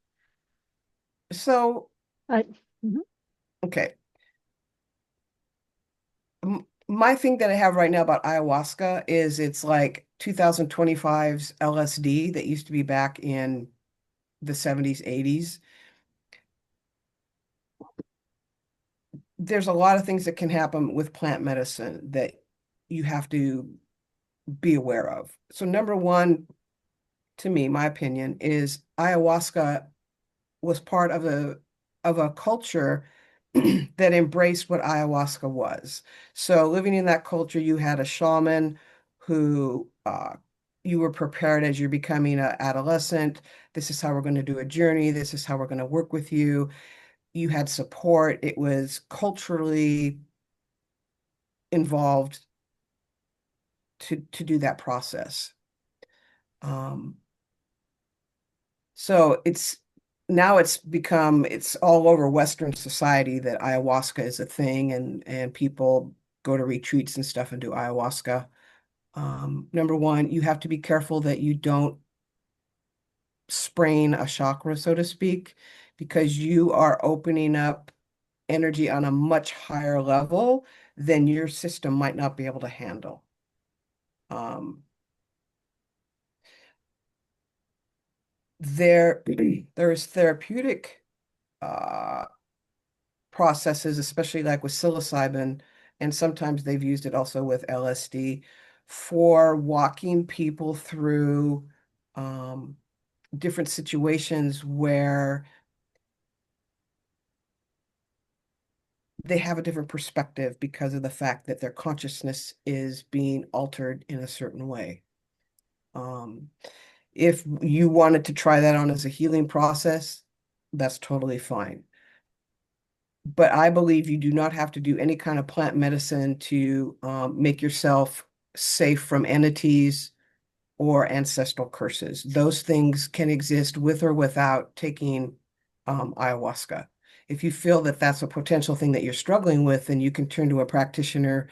So, Mhm. okay. My thing that I have right now about ayahuasca is it's like 2025's LSD that used to be back in the 70s, 80s. There's a lot of things that can happen with plant medicine that you have to be aware of. So number one, to me, my opinion, is ayahuasca was part of a culture that embraced what ayahuasca was. So living in that culture, you had a shaman who you were prepared as you're becoming an adolescent. This is how we're going to do a journey. This is how we're going to work with you. You had support. It was culturally involved to do that process. So it's all over Western society that ayahuasca is a thing, and people go to retreats and stuff and do ayahuasca. Number one, you have to be careful that you don't sprain a chakra, so to speak, because you are opening up energy on a much higher level than your system might not be able to handle. There is therapeutic processes, especially like with psilocybin, and sometimes they've used it also with LSD for walking people through different situations where they have a different perspective because of the fact that their consciousness is being altered in a certain way. If you wanted to try that on as a healing process, that's totally fine. But I believe you do not have to do any kind of plant medicine to make yourself safe from entities or ancestral curses. Those things can exist with or without taking ayahuasca. If you feel that that's a potential thing that you're struggling with, then you can turn to a practitioner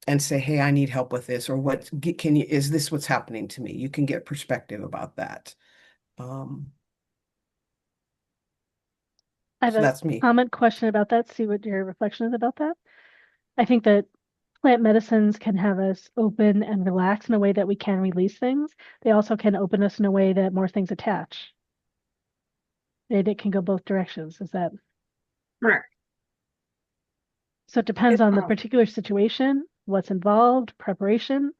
and say, hey, I need help with this, or is this what's happening to me? You can get perspective about that. I have So a that's me. comment question about that. See what your reflection is about that. I think that plant medicines can have us open and relax in a way that we can release things. They also can open us in a way that more things attach. It can go both directions. Is that Correct. so? It depends on the particular situation, what's involved, preparation,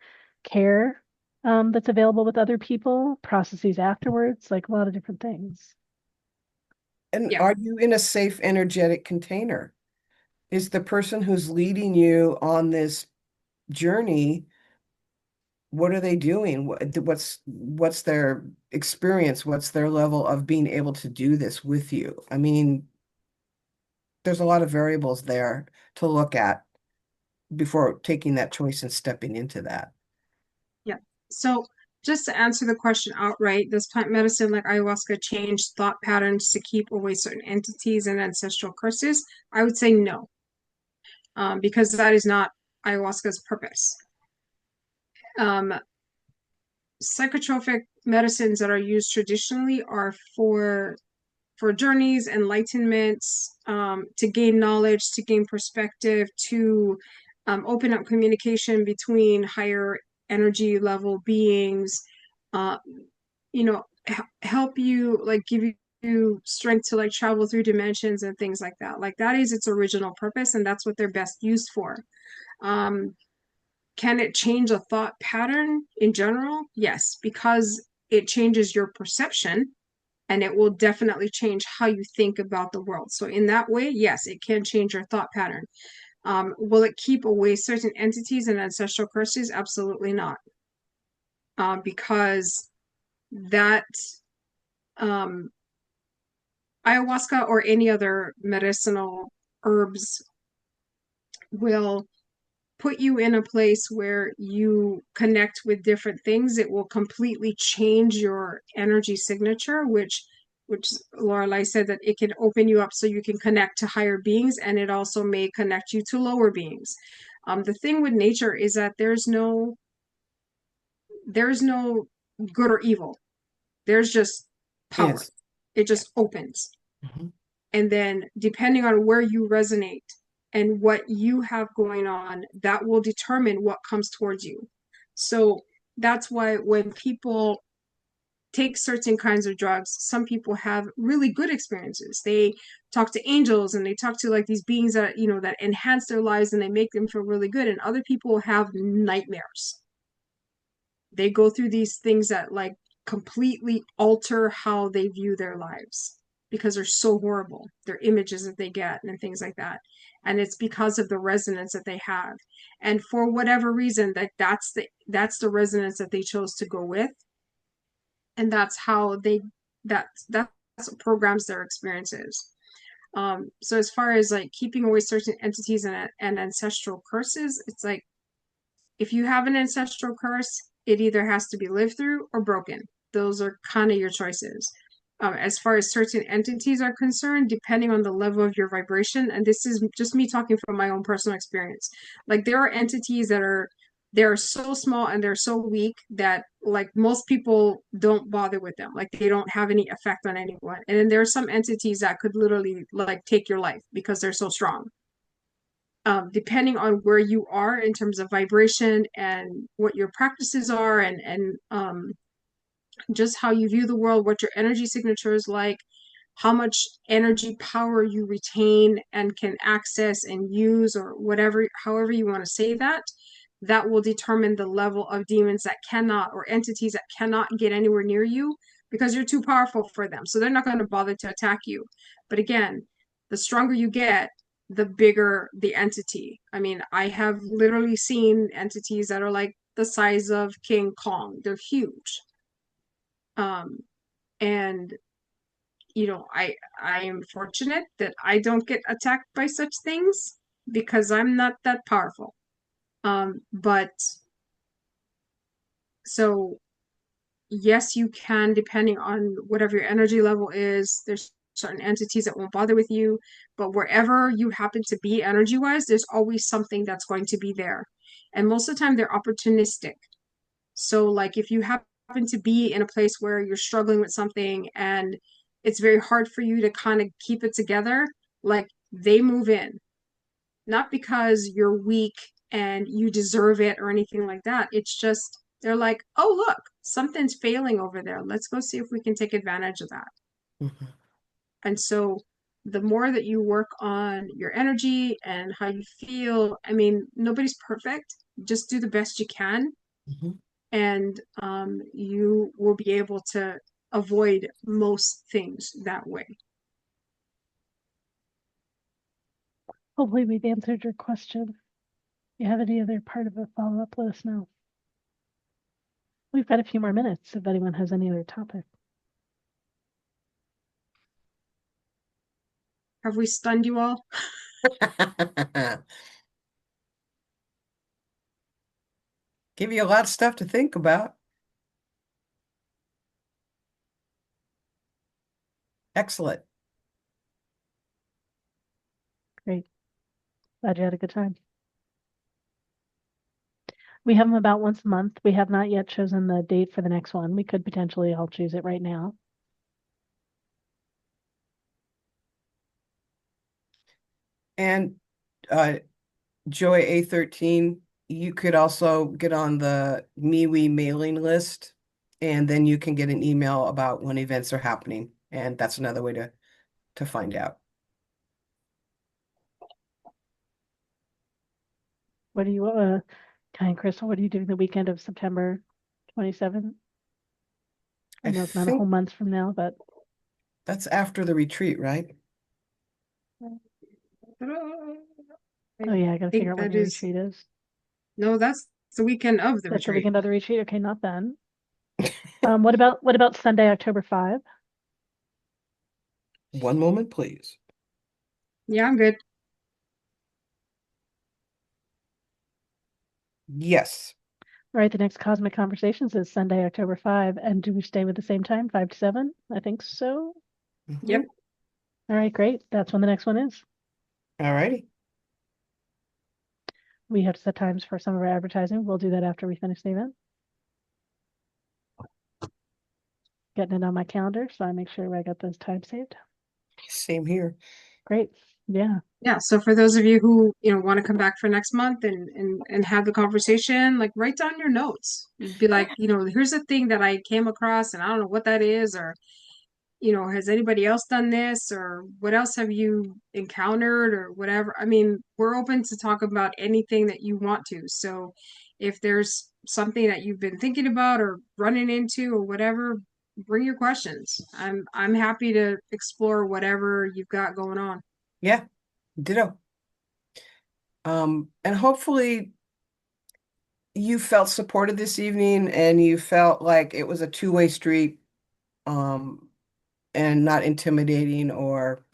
care that's available with other people, processes afterwards, like a lot of different things. And Yeah. are you in a safe energetic container? Is the person who's leading you on this journey, what are they doing? What's their experience? What's their level of being able to do this with you? I mean, there's a lot of variables there to look at before taking that choice and stepping into that. Yeah. So just to answer the question outright, does plant medicine like ayahuasca change thought patterns to keep away certain entities and ancestral curses? I would say no, because that is not ayahuasca's purpose. Psychotropic medicines that are used traditionally are for journeys, enlightenments, to gain knowledge, to gain perspective, to open up communication between higher energy level beings, uh, help you, like give you strength to like travel through dimensions and things like that. Like that is its original purpose, and that's what they're best used for. Can it change a thought pattern in general? Yes, because it changes your perception, and it will definitely change how you think about the world. So in that way, yes, it can change your thought pattern. Will it keep away certain entities and ancestral curses? Absolutely not. Because that ayahuasca or any other medicinal herbs will put you in a place where you connect with different things. It will completely change your energy signature, which Laureli said that it can open you up so you can connect to higher beings, and it also may connect you to lower beings. The thing with nature is that there's no good or evil. There's just power. Yes. It just opens. Mhm. And then depending on where you resonate and what you have going on, that will determine what comes towards you. So that's why when people take certain kinds of drugs, some people have really good experiences. They talk to angels and they talk to like these beings that, that enhance their lives and they make them feel really good. And other people have nightmares. They go through these things that like completely alter how they view their lives because they're so horrible, their images that they get and things like that. And it's because of the resonance that they have. And for whatever reason, that's the resonance that they chose to go with. And that's how that's what programs their experiences. So as far as like keeping away certain entities and ancestral curses, it's like if you have an ancestral curse, it either has to be lived through or broken. Those are kind of your choices. As far as certain entities are concerned, depending on the level of your vibration, and this is just me talking from my own personal experience, like there are entities that they're so small and they're so weak that like most people don't bother with them, like they don't have any effect on anyone. And then there are some entities that could literally like take your life because they're so strong. Depending on where you are in terms of vibration and what your practices are, and just how you view the world, what your energy signature is like, how much energy power you retain and can access and use, or whatever, however you want to say that, that will determine the level of demons that cannot, or entities that cannot get anywhere near you because you're too powerful for them. So they're not going to bother to attack you. But again, the stronger you get, the bigger the entity. I mean, I have literally seen entities that are like the size of King Kong. They're huge. And I am fortunate that I don't get attacked by such things because I'm not that powerful. But so yes, you can, depending on whatever your energy level is, there's certain entities that won't bother with you, but wherever you happen to be energy wise, there's always something that's going to be there. And most of the time they're opportunistic. So like if you happen to be in a place where you're struggling with something and it's very hard for you to kind of keep it together, like they move in, not because you're weak and you deserve it or anything like that. It's just they're like, oh, look, something's failing over there. Let's go see if we can take advantage of that. Mhm. And so the more that you work on your energy and how you feel, I mean, nobody's perfect. Just do the best you can, Mhm. and you will be able to avoid most things that way. Hopefully we've answered your question. If you have any other part of a follow-up, let us know. We've got a few more minutes if anyone has any other topic. Have we stunned you all? Give you a lot of stuff to think about. Excellent. Great. Glad you had a good time. We have them about once a month. We have not yet chosen the date for the next one. We could potentially all choose it right now. And Joy A13, you could also get on the MeWe mailing list, and then you can get an email about when events are happening. And that's another way to find out. What do you, Kai and Crystal, what are you doing the weekend of September 27th? I I know it's not a whole think month from now, but that's after the retreat, right? oh yeah, I gotta figure out when that your is, retreat is. no, that's the weekend of the That's the retreat. weekend of the retreat. Okay, not then. What about Sunday, October 5? One moment, please. Yeah, I'm good. Yes. All right, the next Cosmic Conversations is Sunday, October 5. And do we stay with the same time, 5 to 7? I think so. Yep. Mhm. All right, great. That's when the next one is. All righty. We have set times for some of our advertising. We'll do that after we finish the event. Getting it on my calendar, so I make sure I got those times saved. Same here. Great. Yeah. Yeah. So for those of you who, want to come back for next month and have the conversation, like write down your notes. Be like, here's the thing that I came across and I don't know what that is, or has anybody else done this, or what else have you encountered, or whatever. I mean, we're open to talk about anything that you want to. So if there's something that you've been thinking about or running into or whatever, bring your questions. I'm happy to explore whatever you've got going on. Yeah, ditto. And hopefully you felt supported this evening and you felt like it was a two-way street, and not intimidating or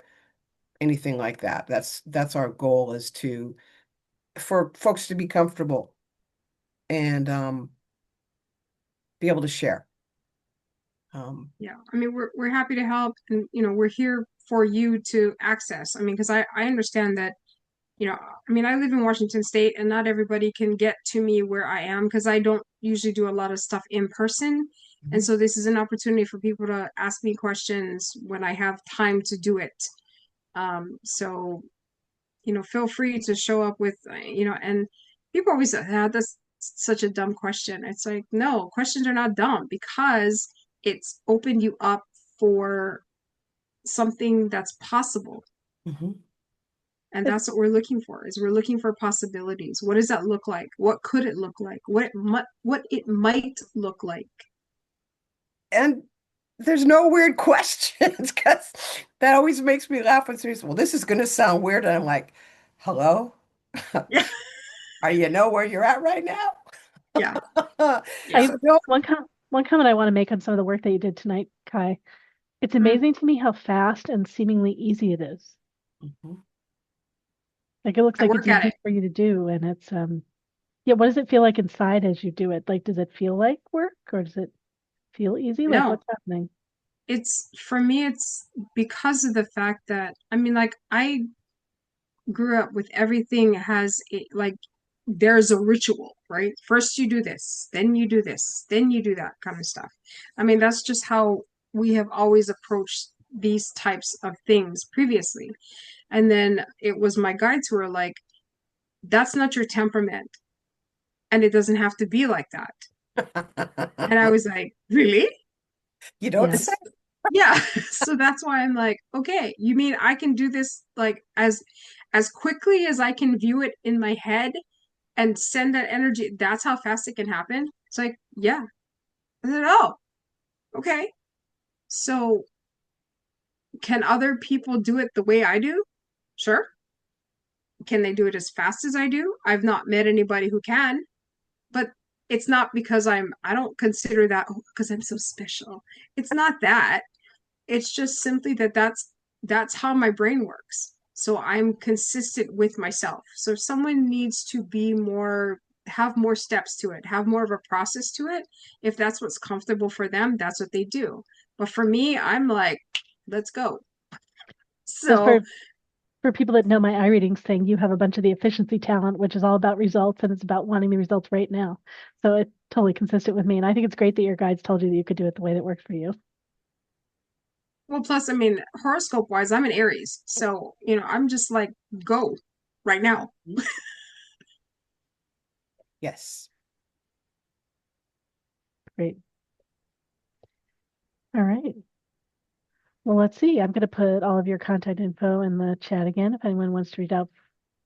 anything like that. That's our goal, is for folks to be comfortable and be able to share. Yeah, I mean, we're happy to help, and we're here for you to access. I mean, because I understand that, I mean, I live in Washington State, and not everybody can get to me where I am because I don't usually do a lot of stuff in person. And Mhm. so this is an opportunity for people to ask me questions when I have time to do it. So feel free to show up with, and people always say, ah, that's such a dumb question. It's like, no, questions are not dumb because it's opened you up for something that's possible. Mhm. And that's what we're looking for, is we're looking for possibilities. What does that look like? What could it look like? What it might look like. And there's no weird questions, because that always makes me laugh when somebody says, well, this is going to sound weird. And I'm like, hello? Yeah. Are you know where you're at right now? Yeah. I Yeah. So don't. one comment I want to make on some of the work that you did tonight, Kai. It's Mm. amazing to me how fast and seemingly easy it is. Mhm. Like it looks I like it's work at easy it. for you to do, and it's yeah. What does it feel like inside as you do it? Like, does it feel like work, or does it feel easy? Like, No, what's happening? it's for me, it's because of the fact that, I mean, like, I grew up with everything has like there's a ritual, right? First you do this, then you do this, then you do that kind of stuff. I mean, that's just how we have always approached these types of things previously. And then it was my guides who were like, that's not your temperament, and it doesn't have to be like that. And I was like, really? You don't Yeah. say. Yeah. So that's why I'm like, okay, you mean I can do this like as quickly as I can view it in my head and send that energy? That's how fast it can happen. It's like, yeah. I said, oh, okay. So can other people do it the way I do? Sure. Can they do it as fast as I do? I've not met anybody who can, but it's not because I don't consider that because I'm so special. It's not that. It's just simply that that's how my brain works. So I'm consistent with myself. So if someone needs to be more, have more steps to it, have more of a process to it, if that's what's comfortable for them, that's what they do. But for me, I'm like, let's go. So So for people that know my eye readings thing, you have a bunch of the efficiency talent, which is all about results and it's about wanting the results right now. So it's totally consistent with me. And I think it's great that your guides told you that you could do it the way that works for you. well, plus, I mean, horoscope wise, I'm an Aries. So, I'm just like, go right now. Yes. Great. All right. Well, let's see. I'm going to put all of your contact info in the chat again if anyone wants to reach out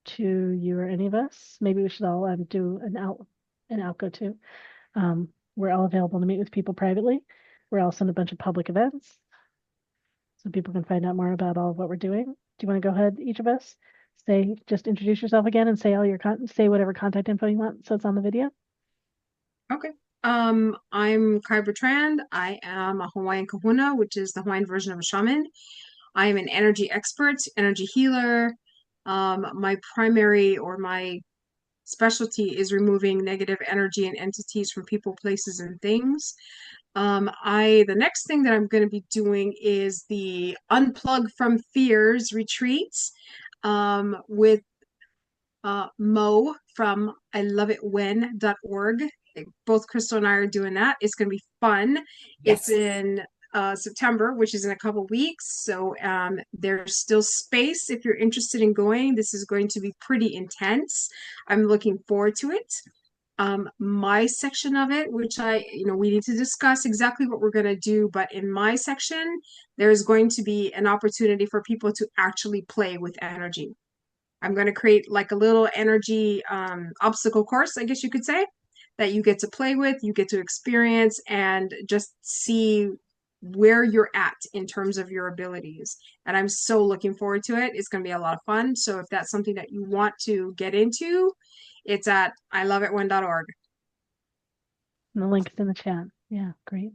to you or any of us. Maybe we should all do an outgo too. We're all available to meet with people privately. We're also in a bunch of public events, so people can find out more about all of what we're doing. Do you want to go ahead, each of us? Just introduce yourself again and say all your say whatever contact info you want, so it's on the video. Okay. I'm Kai Bertrand. I am a Hawaiian Kahuna, which is the Hawaiian version of a shaman. I am an energy expert, energy healer. My primary or my specialty is removing negative energy and entities from people, places, and things. The next thing that I'm going to be doing is the Unplug from Fears retreats with Mo from iloveitwhen.org. Both Crystal and I are doing that. It's going to be fun. It's Yes. in September, which is in a couple weeks. So there's still space if you're interested in going. This is going to be pretty intense. I'm looking forward to it. My section of it, which we need to discuss exactly what we're going to do, but in my section, there's going to be an opportunity for people to actually play with energy. I'm going to create like a little energy obstacle course, I guess you could say, that you get to play with, you get to experience, and just see where you're at in terms of your abilities. And I'm so looking forward to it. It's going to be a lot of fun. So if that's something that you want to get into, it's at iloveitwhen.org. And the link is in the chat. Yeah, great.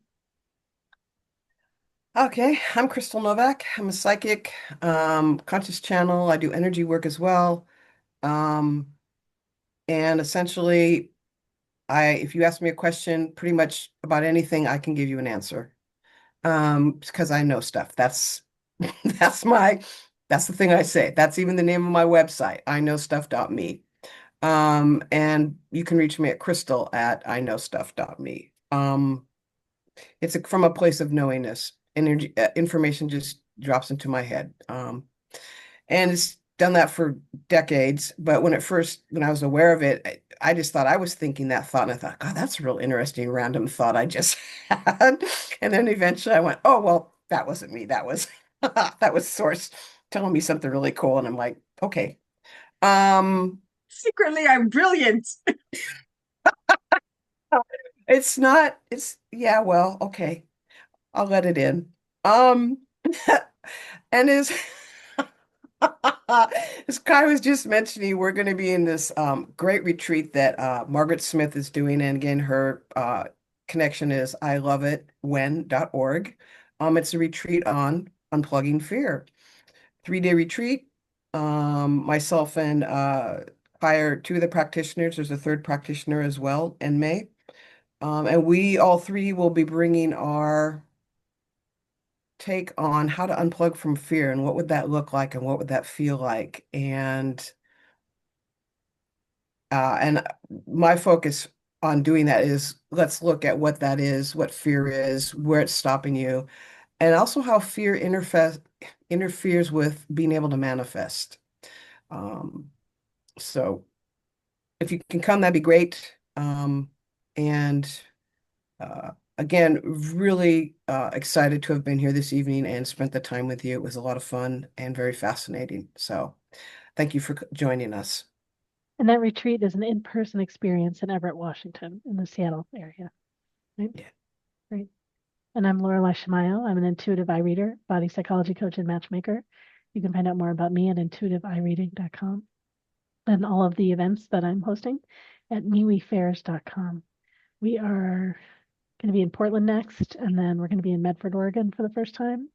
Okay, I'm Crystal Novak. I'm a psychic, conscious channel. I do energy work as well. Um, and essentially, if you ask me a question pretty much about anything, I can give you an answer. Because I know stuff. That's that's the thing I say. That's even the name of my website, iknowstuff.me. And you can reach me at Crystal at iknowstuff.me. It's from a place of knowingness. Energy, information just drops into my head. And it's done that for decades. But when I was aware of it, I just thought I was thinking that thought, and I thought, God, that's a real interesting random thought I just had. And then eventually I went, oh, well, that wasn't me. That was that was Source telling me something really cool. And I'm like, okay. Secretly, I'm brilliant. It's not, yeah, well, okay. I'll let it in. Um, and as Kai was just mentioning, we're going to be in this great retreat that Margaret Smith is doing. And again, her connection is iloveitwhen.org. It's a retreat on unplugging fear. 3-day retreat. Myself and Kai are two of the practitioners. There's a third practitioner as well in May. And we all three will be bringing our take on how to unplug from fear and what would that look like and what would that feel like. And my focus on doing that is let's look at what that is, what fear is, where it's stopping you, and also how fear interferes with being able to manifest. So if you can come, that'd be great. And again, really excited to have been here this evening and spent the time with you. It was a lot of fun and very fascinating. So thank you for joining us. And that retreat is an in-person experience in Everett, Washington, in the Seattle area. Right? Yeah. Great. And I'm Laureli Shimayo. I'm an intuitive eye reader, body psychology coach, and matchmaker. You can find out more about me at intuitiveeyereading.com and all of the events that I'm hosting at miwifairs.com. We are going to be in Portland next, and then we're going to be in Medford, Oregon for the first time.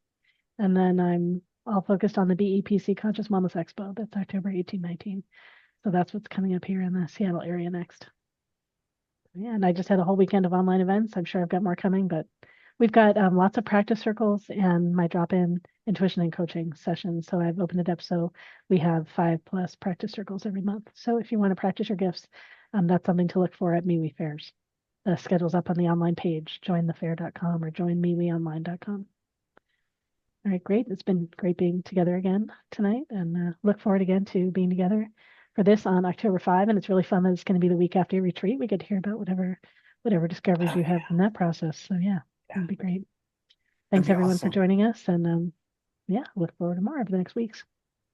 And then I'm all focused on the BEPC Conscious Wellness Expo. That's October 18, 19. So that's what's coming up here in the Seattle area next. Yeah, and I just had a whole weekend of online events. I'm sure I've got more coming, but we've got lots of practice circles and my drop-in intuition and coaching sessions. So I've opened it up so we have 5+ practice circles every month. So if you want to practice your gifts, that's something to look for at MeWe Fairs. The schedule's up on the online page, jointhefair.com or joinmewionline.com. All right, great. It's been great being together again tonight, and look forward again to being together for this on October 5. And it's really fun that it's going to be the week after your retreat. We get to hear about whatever discoveries you have in that process. So yeah, it'd be great. Thanks be everyone for awesome. joining us, and yeah, look forward to more over the next weeks.